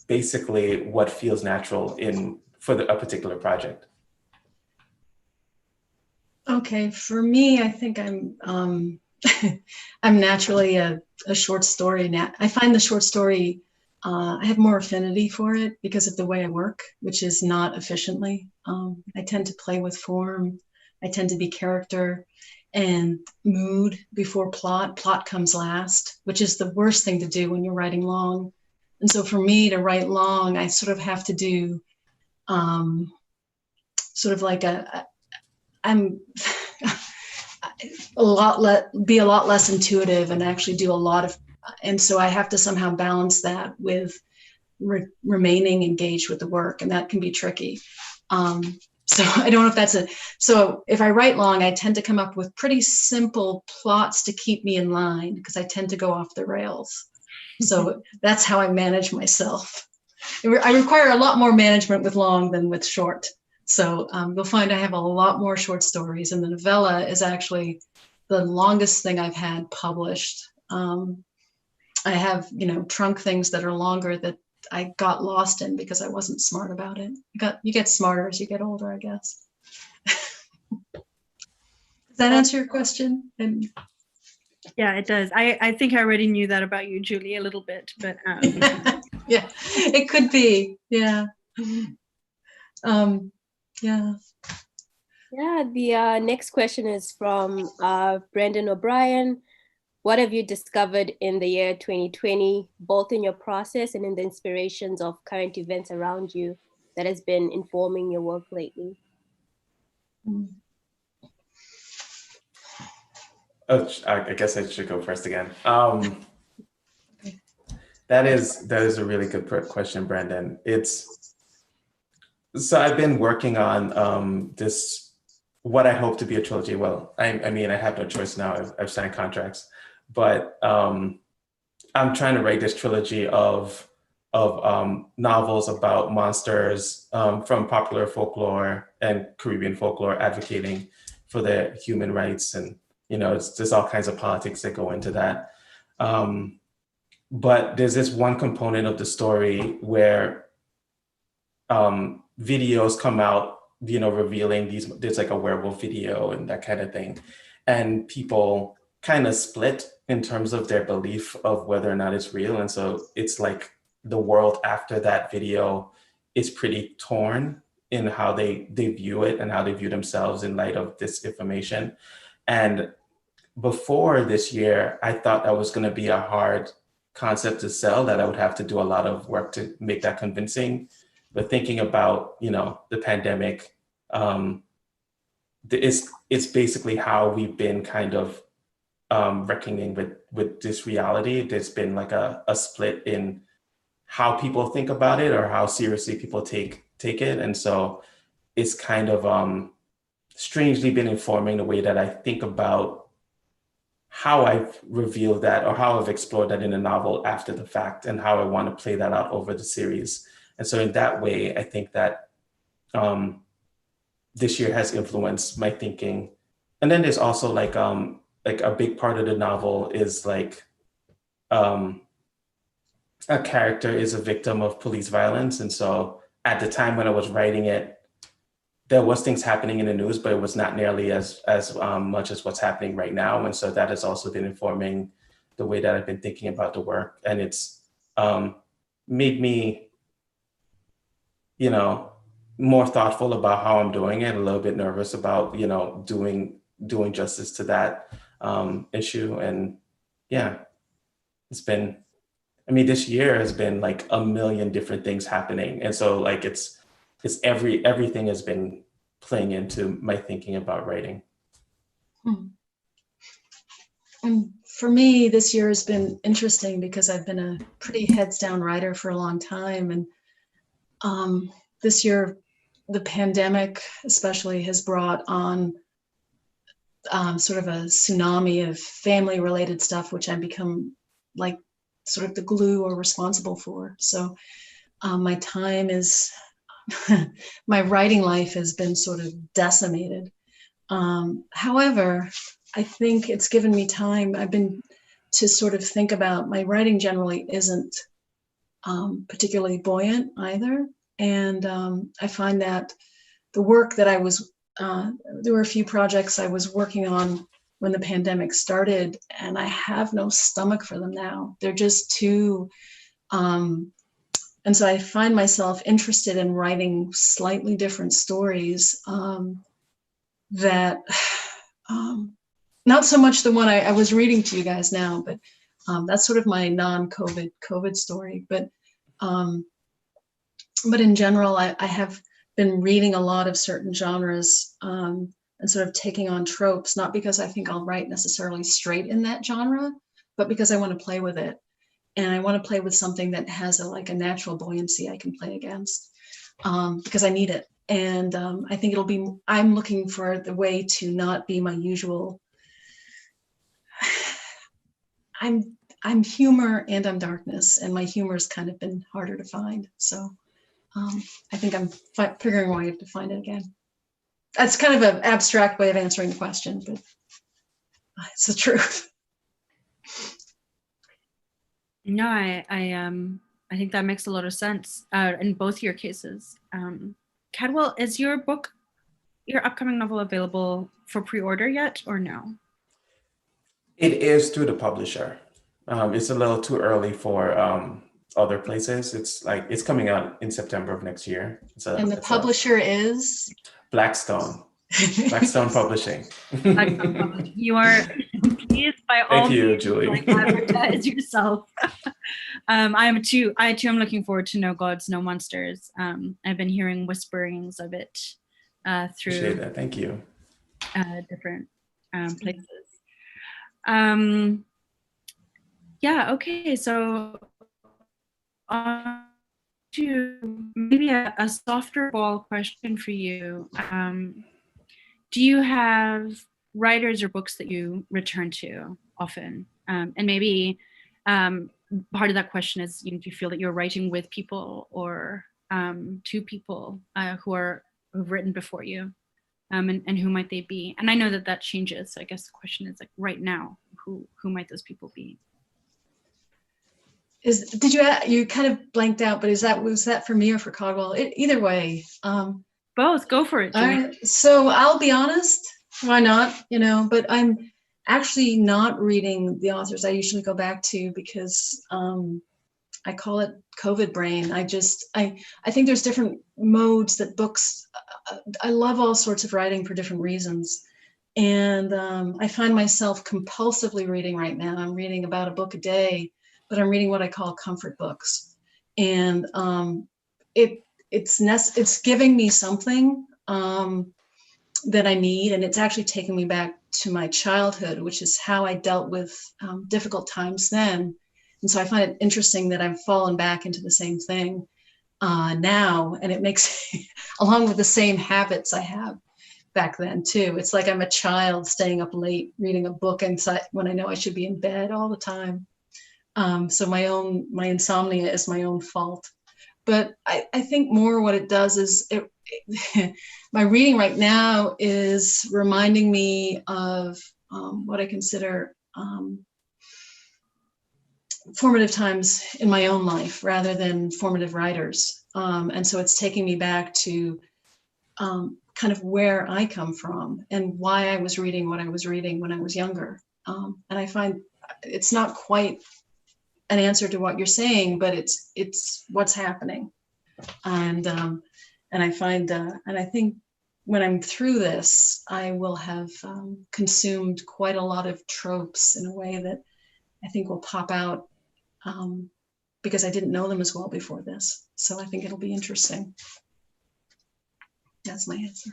Speaker 3: basically what feels natural for a particular project.
Speaker 1: Okay, for me, I think I'm I'm naturally a short story. I find the short story, I have more affinity for it because of the way I work, which is not efficiently. I tend to play with form. I tend to be character and mood before plot. Plot comes last, which is the worst thing to do when you're writing long. And so for me to write long, I sort of have to do sort of like I'm be a lot less intuitive and actually do a lot of, and so I have to somehow balance that with remaining engaged with the work, and that can be tricky. So I don't know if that's so if I write long, I tend to come up with pretty simple plots to keep me in line because I tend to go off the rails. So that's how I manage myself. I require a lot more management with long than with short. So you'll find I have a lot more short stories, and the novella is actually the longest thing I've had published. I have, trunk things that are longer that I got lost in because I wasn't smart about it. You get smarter as you get older, I guess. Does that answer your question?
Speaker 4: Yeah, it does. I think I already knew that about you, Julie, a little bit, but
Speaker 1: yeah, it could be. Yeah. Yeah.
Speaker 2: Yeah, the next question is from Brendan O'Brien. What have you discovered in the year 2020, both in your process and in the inspirations of current events around you, that has been informing your work lately?
Speaker 3: I guess I should go first again. That is a really good question, Brandon. So I've been working on this, what I hope to be a trilogy. Well, I mean, I have no choice now. I've signed contracts, but I'm trying to write this trilogy of novels about monsters from popular folklore and Caribbean folklore, advocating for their human rights, and there's all kinds of politics that go into that. But there's this one component of the story where videos come out, revealing there's like a werewolf video and that kind of thing. And people kind of split in terms of their belief of whether or not it's real. And so it's like the world after that video is pretty torn in how they view it and how they view themselves in light of this information. And before this year, I thought that was going to be a hard concept to sell, that I would have to do a lot of work to make that convincing. But thinking about, the pandemic, it's basically how we've been kind of reckoning with this reality. There's been like a split in how people think about it or how seriously people take it. And so it's kind of strangely been informing the way that I think about how I've revealed that or how I've explored that in a novel after the fact, and how I want to play that out over the series. And so in that way, I think that this year has influenced my thinking. And then there's also like a big part of the novel is like a character is a victim of police violence. And so at the time when I was writing it, there was things happening in the news, but it was not nearly as much as what's happening right now. And so that has also been informing the way that I've been thinking about the work. And it's made me, more thoughtful about how I'm doing it, a little bit nervous about, doing justice to that issue. And yeah, this year has been like a million different things happening. And so like it's everything has been playing into my thinking about writing.
Speaker 1: And for me, this year has been interesting because I've been a pretty heads down writer for a long time. And this year, the pandemic especially has brought on sort of a tsunami of family related stuff, which I've become like sort of the glue or responsible for. So my time is, my writing life has been sort of decimated. However, I think it's given me time. I've been to sort of think about, my writing generally isn't particularly buoyant either. And I find that the work that I was, there were a few projects I was working on when the pandemic started, and I have no stomach for them now. They're just too, and so I find myself interested in writing slightly different stories that, not so much the one I was reading to you guys now, but that's sort of my non-COVID story. But in general, I have been reading a lot of certain genres and sort of taking on tropes, not because I think I'll write necessarily straight in that genre, but because I want to play with it. And I want to play with something that has a natural buoyancy I can play against because I need it. And I think I'm looking for the way to not be my usual, I'm humor and I'm darkness, and my humor has kind of been harder to find. So I think I'm figuring a way to find it again. That's kind of an abstract way of answering the question, but it's the truth.
Speaker 4: No, I think that makes a lot of sense in both your cases. Cadwell, is your upcoming novel available for pre-order yet, or no?
Speaker 3: It is through the publisher. It's a little too early for other places. It's coming out in September of next year.
Speaker 1: And the publisher is?
Speaker 3: Blackstone Publishing.
Speaker 4: Blackstone Publishing. You are pleased by all.
Speaker 3: Thank you, Julie.
Speaker 4: Advertise yourself. I too am looking forward to No Gods, No Monsters. I've been hearing whisperings of it through.
Speaker 3: Appreciate that. Thank you.
Speaker 4: Different places. Yeah. Okay. So. To maybe a softer ball question for you. Do you have writers or books that you return to often? And maybe part of that question is, do you feel that you're writing with people or to people who've written before you, and who might they be? And I know that changes. So I guess the question is right now, who might those people be?
Speaker 1: You kind of blanked out, but was that for me or for Cadwell? Either way.
Speaker 4: Both. Go for it.
Speaker 1: All right. So I'll be honest. Why not? But I'm actually not reading the authors I usually go back to because I call it COVID brain. I think there's different modes that books, I love all sorts of writing for different reasons. And I find myself compulsively reading right now. I'm reading about a book a day, but I'm reading what I call comfort books. And it's giving me something that I need. And it's actually taking me back to my childhood, which is how I dealt with difficult times then. And so I find it interesting that I've fallen back into the same thing now. And it makes, along with the same habits I have back then too. It's like I'm a child staying up late reading a book inside when I know I should be in bed all the time. So my insomnia is my own fault. But I think more what it does is my reading right now is reminding me of what I consider formative times in my own life rather than formative writers. And so it's taking me back to kind of where I come from and why I was reading what I was reading when I was younger. And I find it's not quite an answer to what you're saying, but it's what's happening. And I find, and I think when I'm through this, I will have consumed quite a lot of tropes in a way that I think will pop out because I didn't know them as well before this. So I think it'll be interesting. That's my answer.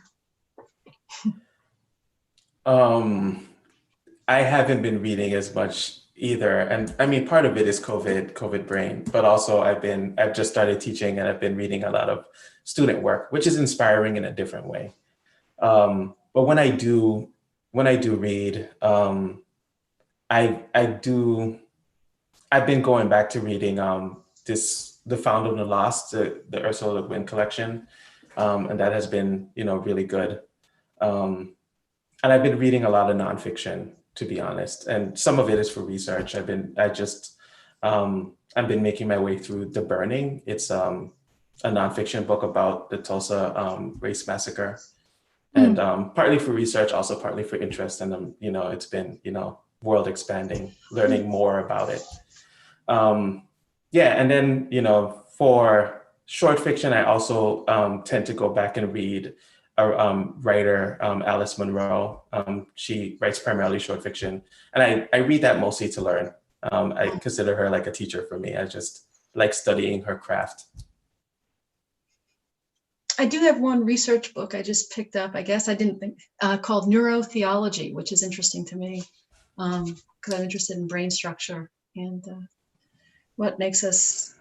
Speaker 3: I haven't been reading as much either. And I mean, part of it is COVID brain, but also I've just started teaching and I've been reading a lot of student work, which is inspiring in a different way. But when I do read, I've been going back to reading The Found and the Lost, the Ursula Le Guin collection. And that has been, really good. And I've been reading a lot of nonfiction, to be honest. And some of it is for research. I've been making my way through The Burning. It's a nonfiction book about the Tulsa race massacre. And partly for research, also partly for interest. And, it's been, world expanding, learning more about it. And then, for short fiction, I also tend to go back and read a writer, Alice Munro. She writes primarily short fiction. And I read that mostly to learn. I consider her like a teacher for me. I just like studying her craft.
Speaker 1: I do have one research book I just picked up, I guess I didn't think, called Neurotheology, which is interesting to me because I'm interested in brain structure and what makes us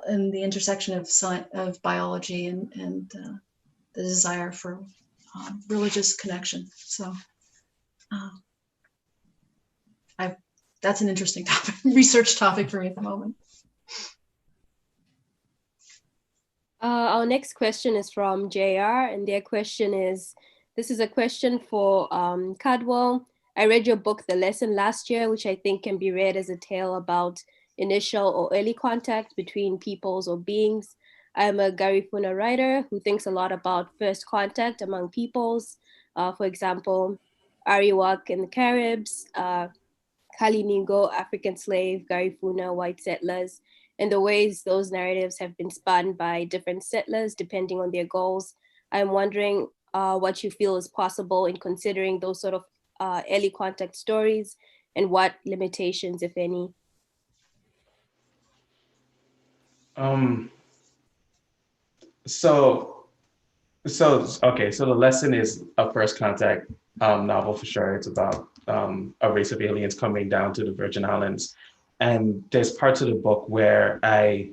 Speaker 1: in the intersection of science, of biology and the desire for religious connection. So that's an interesting topic, research topic for me at the moment.
Speaker 2: Our next question is from JR, and their question is, this is a question for Cadwell. I read your book, The Lesson, last year, which I think can be read as a tale about initial or early contact between peoples or beings. I'm a Garifuna writer who thinks a lot about first contact among peoples. For example, Arawak in the Caribs, Kalinigo, African slave, Garifuna, white settlers, and the ways those narratives have been spun by different settlers depending on their goals. I'm wondering what you feel is possible in considering those sort of early contact stories and what limitations, if any.
Speaker 3: So The Lesson is a first contact novel for sure. It's about a race of aliens coming down to the Virgin Islands. And there's parts of the book where I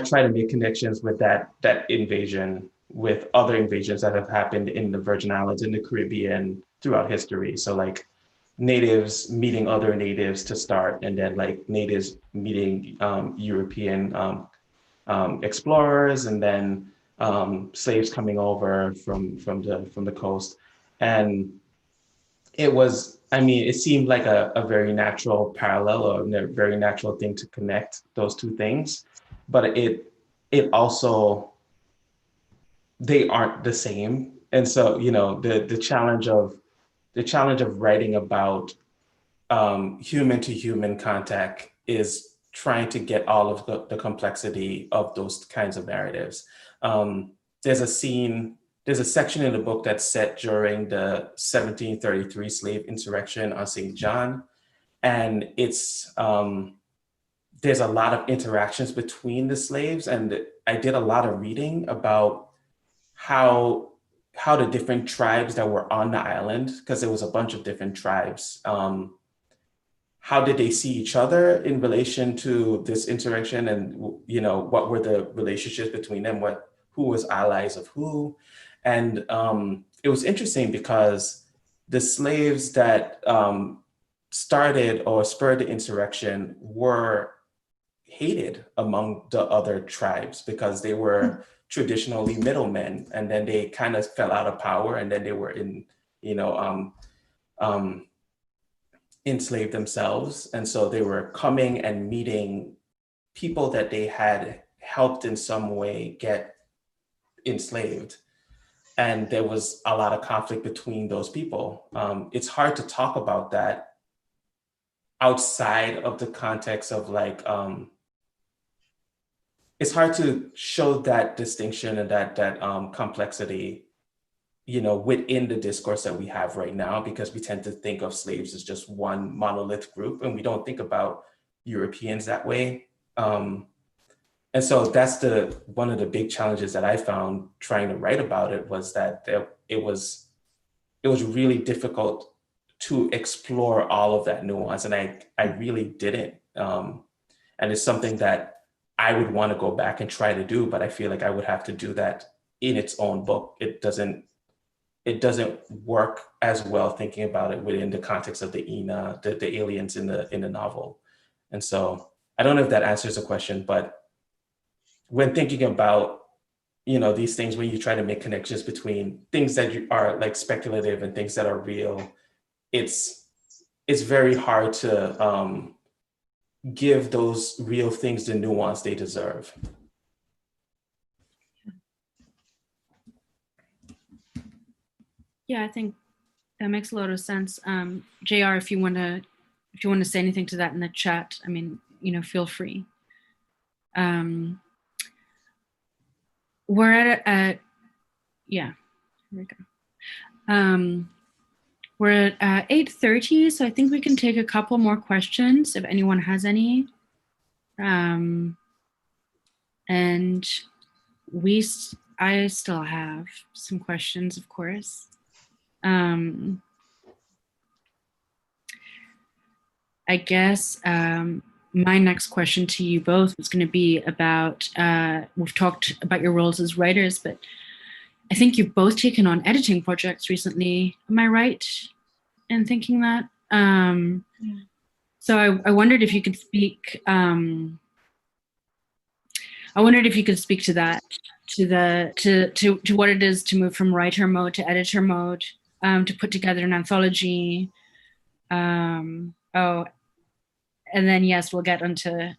Speaker 3: try to make connections with that invasion with other invasions that have happened in the Virgin Islands, in the Caribbean throughout history. So like natives meeting other natives to start, and then like natives meeting European explorers, and then slaves coming over from the coast. And it seemed like a very natural parallel or a very natural thing to connect those two things, but it also, they aren't the same. And so, the challenge of writing about human to human contact is trying to get all of the complexity of those kinds of narratives. There's a section in the book that's set during the 1733 slave insurrection on St. John. And it's, there's a lot of interactions between the slaves. And I did a lot of reading about how the different tribes that were on the island, because there was a bunch of different tribes, how did they see each other in relation to this insurrection, and what were the relationships between them, who was allies of who. And it was interesting because the slaves that started or spurred the insurrection were hated among the other tribes because they were traditionally middlemen, and then they kind of fell out of power, and then they were enslaved themselves. And so they were coming and meeting people that they had helped in some way get enslaved. And there was a lot of conflict between those people. It's hard to talk about that outside of the context of like, it's hard to show that distinction and that complexity, within the discourse that we have right now, because we tend to think of slaves as just one monolith group, and we don't think about Europeans that way. And so that's one of the big challenges that I found trying to write about it, was that it was really difficult to explore all of that nuance, and I really didn't. And it's something that I would want to go back and try to do, but I feel like I would have to do that in its own book. It doesn't work as well thinking about it within the context of the Ina, the aliens in the novel. And so I don't know if that answers the question, but when thinking about, these things, when you try to make connections between things that are like speculative and things that are real, it's very hard to give those real things the nuance they deserve.
Speaker 4: Yeah, I think that makes a lot of sense. JR, if you want to say anything to that in the chat, feel free. We're at yeah, here we go. We're at 8:30, so I think we can take a couple more questions if anyone has any. And I still have some questions, of course. I guess my next question to you both is going to be about, we've talked about your roles as writers, but I think you've both taken on editing projects recently. Am I right in thinking that? So I wondered if you could speak, to that, to what it is to move from writer mode to editor mode, to put together an anthology. And then yes, we'll get onto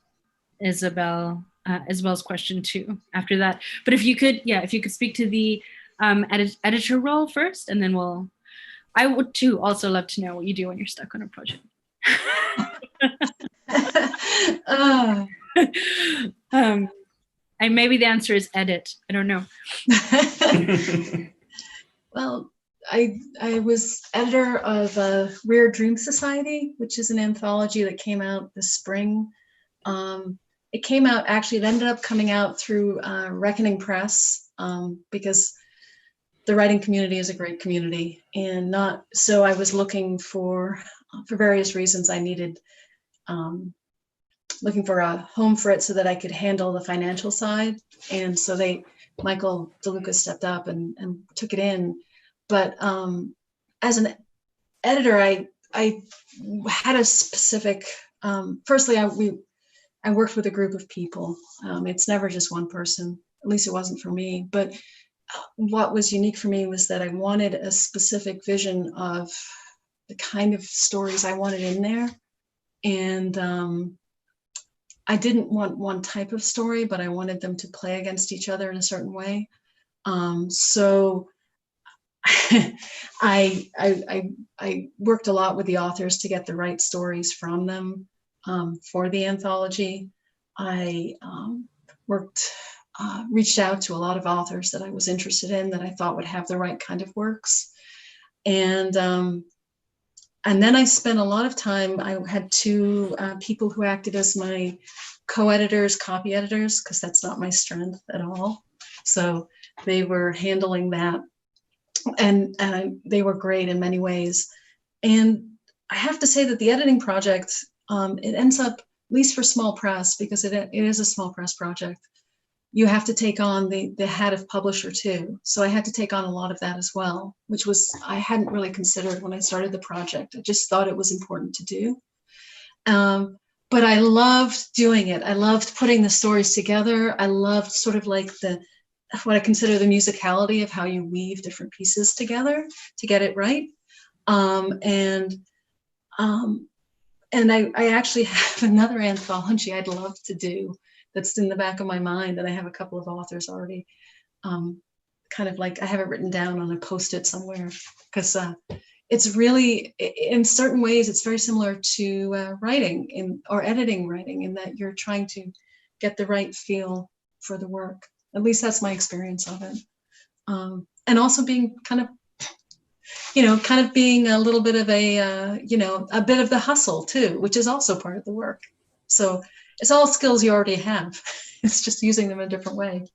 Speaker 4: Isabel's question too after that. But if you could speak to the editor role first, and then I would too also love to know what you do when you're stuck on a project. And maybe the answer is edit. I don't know.
Speaker 1: Well, I was editor of Rare Dream Society, which is an anthology that came out this spring. It came out, actually, it ended up coming out through Reckoning Press, because the writing community is a great community, and so I was looking for various reasons, I needed looking for a home for it so that I could handle the financial side. And so Michael DeLuca stepped up and took it in. But as an editor, I had a specific, firstly, I worked with a group of people. It's never just one person, at least it wasn't for me. But what was unique for me was that I wanted a specific vision of the kind of stories I wanted in there. And I didn't want one type of story, but I wanted them to play against each other in a certain way. So I worked a lot with the authors to get the right stories from them. for the anthology. I reached out to a lot of authors that I was interested in that I thought would have the right kind of works. And then I spent a lot of time, I had two people who acted as my co-editors, copy editors, because that's not my strength at all. So they were handling that, and they were great in many ways. And I have to say that the editing project, it ends up, at least for small press, because it is a small press project, you have to take on the hat of publisher too. So I had to take on a lot of that as well, which was, I hadn't really considered when I started the project. I just thought it was important to do. But I loved doing it. I loved putting the stories together. I loved sort of like what I consider the musicality of how you weave different pieces together to get it right. And I actually have another anthology I'd love to do that's in the back of my mind, and I have a couple of authors already kind of like, I have it written down on a Post-it somewhere, because it's really, in certain ways, it's very similar to writing or editing writing, in that you're trying to get the right feel for the work. At least that's my experience of it. And also being kind of being a little bit of a, a bit of the hustle too, which is also part of the work. So it's all skills you already have. It's just using them in a different way.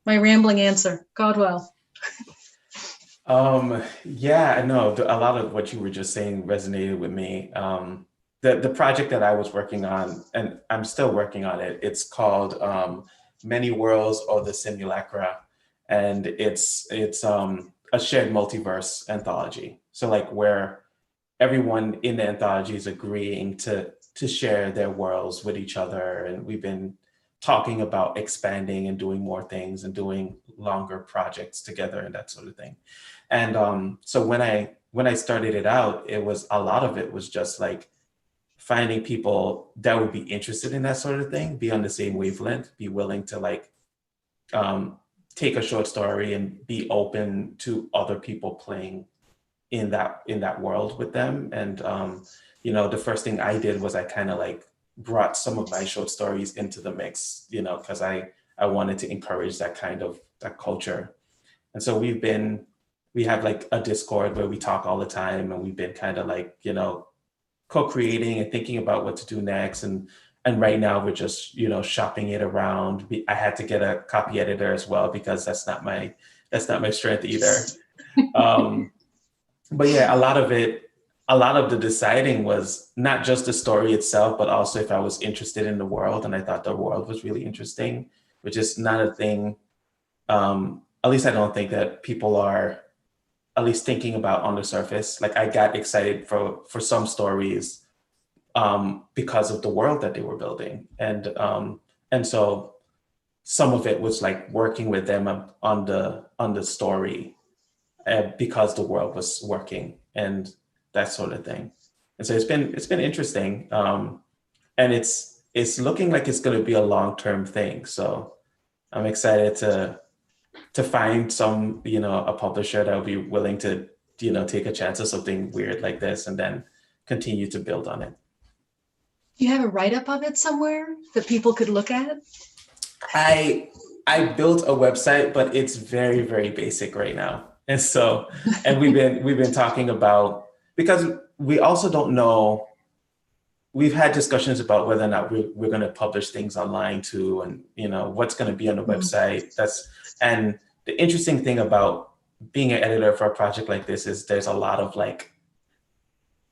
Speaker 1: My rambling answer, Cadwell.
Speaker 3: Yeah, I know a lot of what you were just saying resonated with me. The project that I was working on, and I'm still working on it, it's called Many Worlds or the Simulacra. And it's a shared multiverse anthology. So like where everyone in the anthology is agreeing to share their worlds with each other. And we've been talking about expanding and doing more things and doing longer projects together and that sort of thing. And so when I started it out, a lot of it was just like finding people that would be interested in that sort of thing, be on the same wavelength, be willing to like take a short story and be open to other people playing in that world with them. And the first thing I did was I kind of like brought some of my short stories into the mix, because I wanted to encourage that culture. And so we have like a Discord where we talk all the time, and we've been kind of like, co-creating and thinking about what to do next. And right now we're just, shopping it around. I had to get a copy editor as well, because that's not my strength either. But yeah, a lot of the deciding was not just the story itself, but also if I was interested in the world, and I thought the world was really interesting, which is not a thing, at least I don't think that people are at least thinking about on the surface. Like I got excited for some stories because of the world that they were building. And so some of it was like working with them on the story because the world was working and that sort of thing. And so it's been interesting. And it's looking like it's going to be a long-term thing. So I'm excited to find some, a publisher that will be willing to, take a chance of something weird like this and then continue to build on it.
Speaker 1: Do you have a write-up of it somewhere that people could look at?
Speaker 3: I built a website, but it's very, very basic right now. And so, and we've been talking about, because we also don't know, we've had discussions about whether or not we're going to publish things online too, and what's going to be on the website. And the interesting thing about being an editor for a project like this is there's a lot of like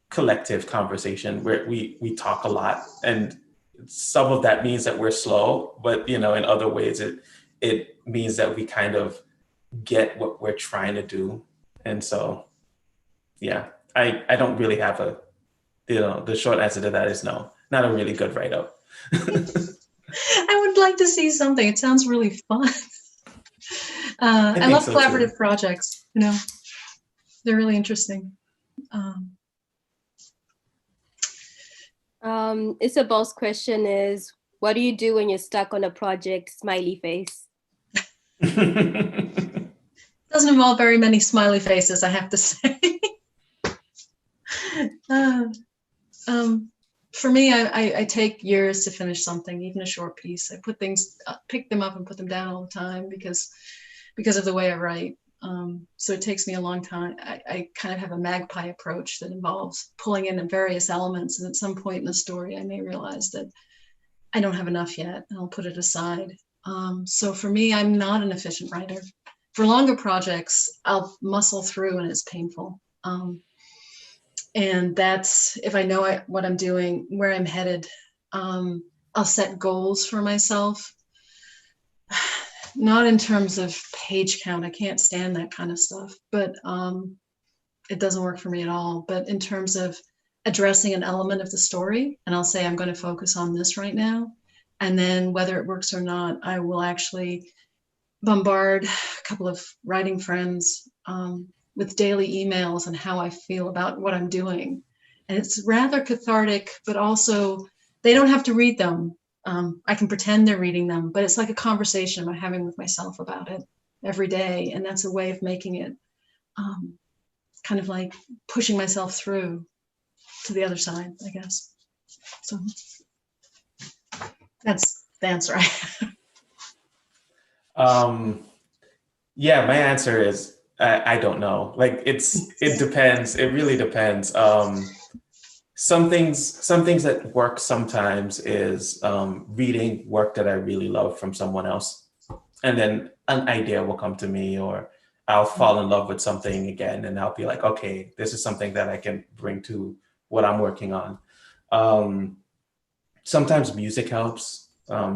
Speaker 3: collective conversation where we talk a lot, and some of that means that we're slow, but in other ways it means that we kind of get what we're trying to do. And so yeah, I don't really have the short answer to that is no, not a really good write-up.
Speaker 1: I would like to see something. It sounds really fun. I love
Speaker 3: so
Speaker 1: collaborative
Speaker 3: too.
Speaker 1: projects, they're really interesting.
Speaker 2: Isabel's question is, what do you do when you're stuck on a project? Smiley face.
Speaker 1: Doesn't involve very many smiley faces, I have to say. for me, I take years to finish something, even a short piece. I put things, pick them up and put them down all the time because of the way I write. So it takes me a long time. I kind of have a magpie approach that involves pulling in various elements. And at some point in the story, I may realize that I don't have enough yet, and I'll put it aside. So for me, I'm not an efficient writer. For longer projects, I'll muscle through and it's painful. And that's, if I know what I'm doing, where I'm headed, I'll set goals for myself. Not in terms of page count. I can't stand that kind of stuff, but it doesn't work for me at all. But in terms of addressing an element of the story, and I'll say I'm going to focus on this right now, and then whether it works or not, I will actually bombard a couple of writing friends with daily emails on how I feel about what I'm doing. And it's rather cathartic, but also they don't have to read them. I can pretend they're reading them, but it's like a conversation I'm having with myself about it every day. And that's a way of making it kind of like pushing myself through to the other side, I guess. So that's the answer.
Speaker 3: Yeah, my answer is I don't know. Like it depends. It really depends. Some things that work sometimes is reading work that I really love from someone else, and then an idea will come to me, or I'll fall in love with something again, and I'll be like, okay, this is something that I can bring to what I'm working on. Sometimes music helps.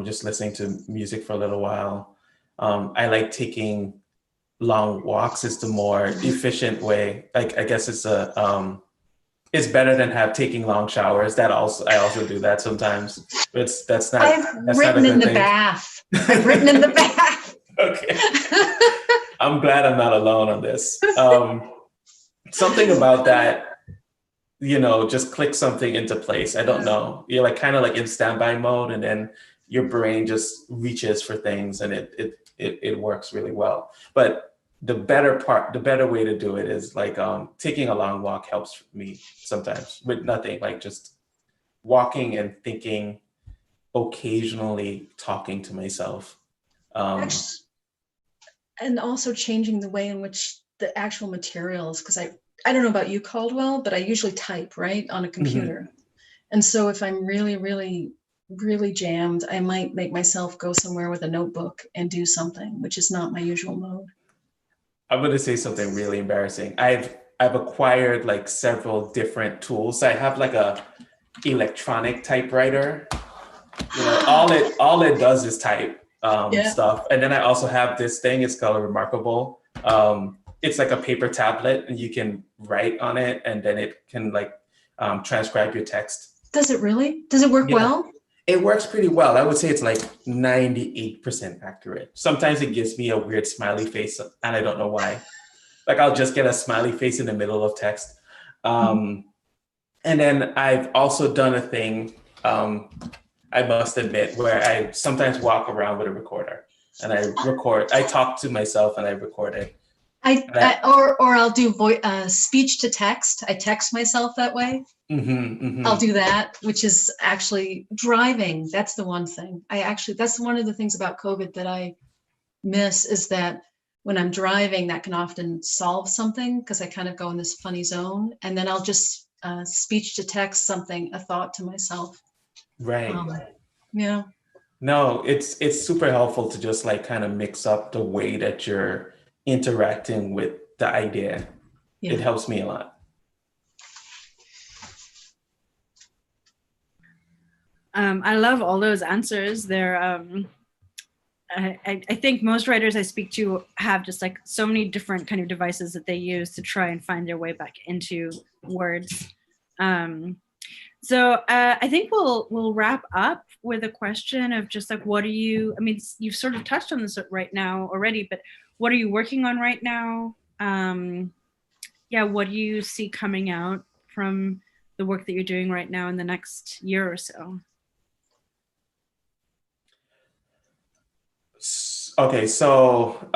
Speaker 3: Just listening to music for a little while. I like taking long walks. Is the more efficient way. Like I guess it's it's better than taking long showers. I also do that sometimes. But that's not.
Speaker 1: I've written in the bath. I've written in the bath.
Speaker 3: Okay. I'm glad I'm not alone on this. Something about that, just click something into place. I don't know. You're like kind of like in standby mode, and then your brain just reaches for things, and it works really well. But the better way to do it is like taking a long walk helps me sometimes with nothing, like just walking and thinking, occasionally talking to myself.
Speaker 1: And also changing the way in which the actual materials, because I don't know about you, Caldwell, but I usually type right on a computer. Mm-hmm. And so if I'm really, really, really jammed, I might make myself go somewhere with a notebook and do something, which is not my usual mode.
Speaker 3: I'm going to say something really embarrassing. I've acquired like several different tools. I have like a electronic typewriter. All it does is type stuff. And then I also have this thing. It's called Remarkable. It's like a paper tablet, and you can write on it, and then it can like transcribe your text.
Speaker 1: Does it really? Does it work well?
Speaker 3: It works pretty well. I would say it's like 98% accurate. Sometimes it gives me a weird smiley face, and I don't know why. Like I'll just get a smiley face in the middle of text. And then I've also done a thing, I must admit, where I sometimes walk around with a recorder, and I talk to myself and I record it.
Speaker 1: Or I'll do speech to text. I text myself that way. I'll do that, which is actually driving. That's the one thing. That's one of the things about COVID that I miss, is that when I'm driving, that can often solve something, because I kind of go in this funny zone, and then I'll just speech to text something, a thought to myself.
Speaker 3: Right.
Speaker 1: Yeah.
Speaker 3: No, it's super helpful to just like kind of mix up the way that you're interacting with the idea. Yeah. It helps me a lot.
Speaker 4: I love all those answers. They're, I think most writers I speak to have just like so many different kind of devices that they use to try and find their way back into words. So I think we'll wrap up with a question of just like, you've sort of touched on this right now already, but what are you working on right now? What do you see coming out from the work that you're doing right now in the next year or so?
Speaker 3: Okay, so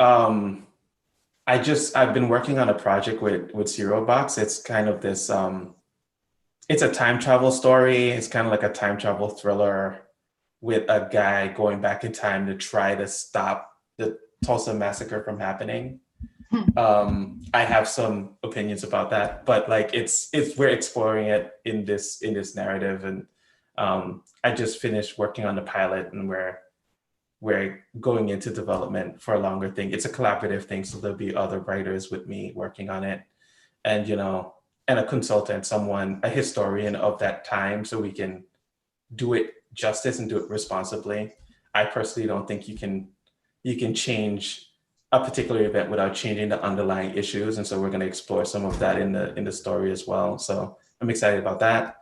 Speaker 3: I've been working on a project with Zero Box. It's kind of this, it's a time travel story. It's kind of like a time travel thriller with a guy going back in time to try to stop the Tulsa massacre from happening. I have some opinions about that, but like we're exploring it in this narrative, and I just finished working on the pilot, and we're going into development for a longer thing. It's a collaborative thing, so there'll be other writers with me working on it, and and a consultant, a historian of that time, so we can do it justice and do it responsibly. I personally don't think you can change a particular event without changing the underlying issues, and so we're going to explore some of that in the story as well. So I'm excited about that.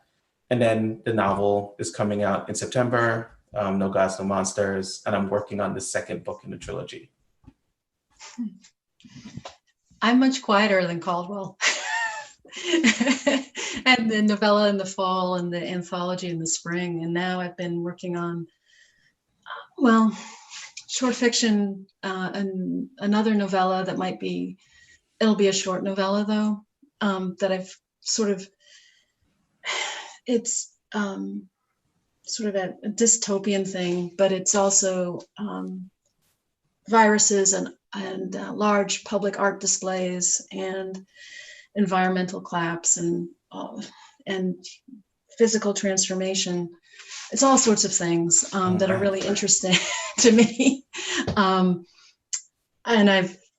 Speaker 3: And then the novel is coming out in September. No Gods, No Monsters, and I'm working on the second book in the trilogy.
Speaker 1: I'm much quieter than Caldwell. And the novella in the fall and the anthology in the spring. And now I've been working on, short fiction and another novella that it'll be a short novella though, that I've it's sort of a dystopian thing, but it's also viruses and large public art displays and environmental collapse and physical transformation. It's all sorts of things that are really interesting to me. And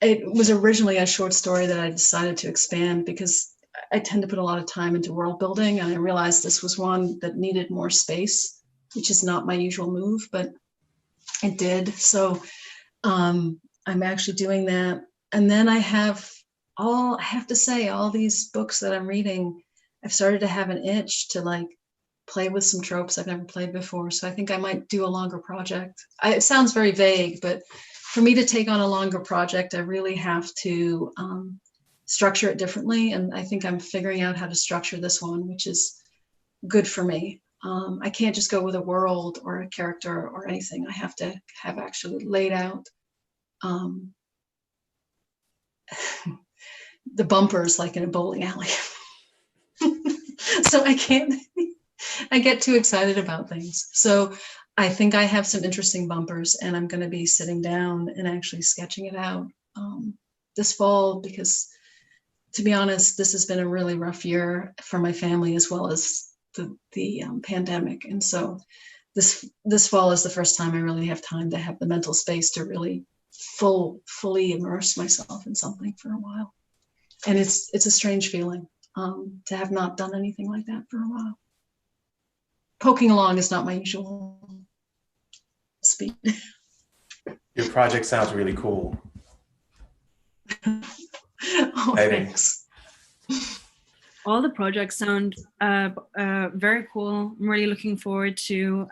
Speaker 1: it was originally a short story that I decided to expand because I tend to put a lot of time into world building, and I realized this was one that needed more space, which is not my usual move, but it did. So I'm actually doing that. And then I have to say, all these books that I'm reading, I've started to have an itch to like play with some tropes I've never played before. So I think I might do a longer project. It sounds very vague, but for me to take on a longer project, I really have to structure it differently. And I think I'm figuring out how to structure this one, which is good for me. I can't just go with a world or a character or anything. I have to have actually laid out the bumpers like in a bowling alley. So I get too excited about things. So I think I have some interesting bumpers, and I'm going to be sitting down and actually sketching it out this fall, because to be honest, this has been a really rough year for my family as well as the pandemic. And so this fall is the first time I really have time to have the mental space to really fully immerse myself in something for a while. And it's a strange feeling to have not done anything like that for a while. Poking along is not my usual speed.
Speaker 3: Your project sounds really cool.
Speaker 1: Oh, thanks.
Speaker 4: All the projects sound very cool. I'm really looking forward to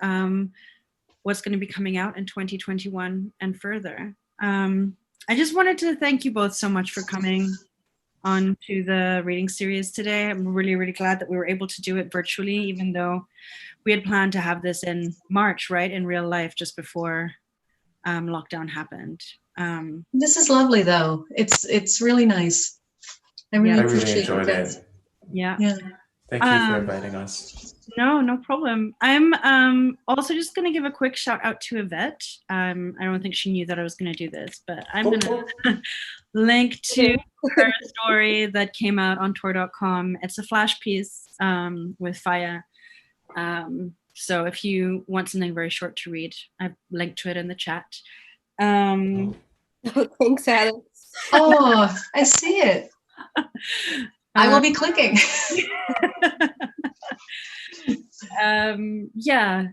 Speaker 4: what's going to be coming out in 2021 and further. I just wanted to thank you both so much for coming on to the reading series today. I'm really, really glad that we were able to do it virtually, even though we had planned to have this in March, right, in real life, just before lockdown happened.
Speaker 1: This is lovely, though. It's really nice. I really enjoyed it.
Speaker 4: Yeah.
Speaker 3: Thank you for inviting us.
Speaker 4: No problem. I'm also just going to give a quick shout out to Yvette. I don't think she knew that I was going to do this, but I'm going to link to her story that came out on Tor.com. It's a flash piece with Faya. So if you want something very short to read, I've linked to it in the chat.
Speaker 2: Thanks, Alex.
Speaker 1: Oh, I see it. I will be clicking.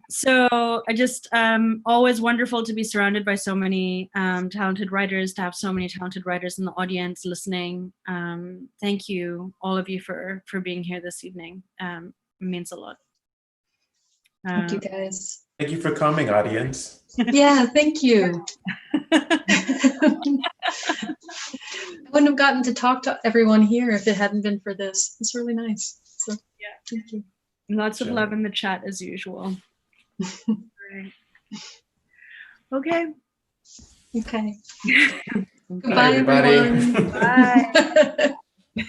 Speaker 4: So I just always wonderful to be surrounded by so many talented writers, to have so many talented writers in the audience listening. Thank you, all of you, for being here this evening. It means a lot.
Speaker 1: Thank you, guys.
Speaker 3: Thank you for coming, audience.
Speaker 1: Yeah, thank you. I wouldn't have gotten to talk to everyone here if it hadn't been for this. It's really nice. So yeah, thank you.
Speaker 4: Lots of love in the chat as usual. Okay.
Speaker 1: Okay.
Speaker 3: Goodbye, everybody.
Speaker 1: Everyone.
Speaker 4: Bye.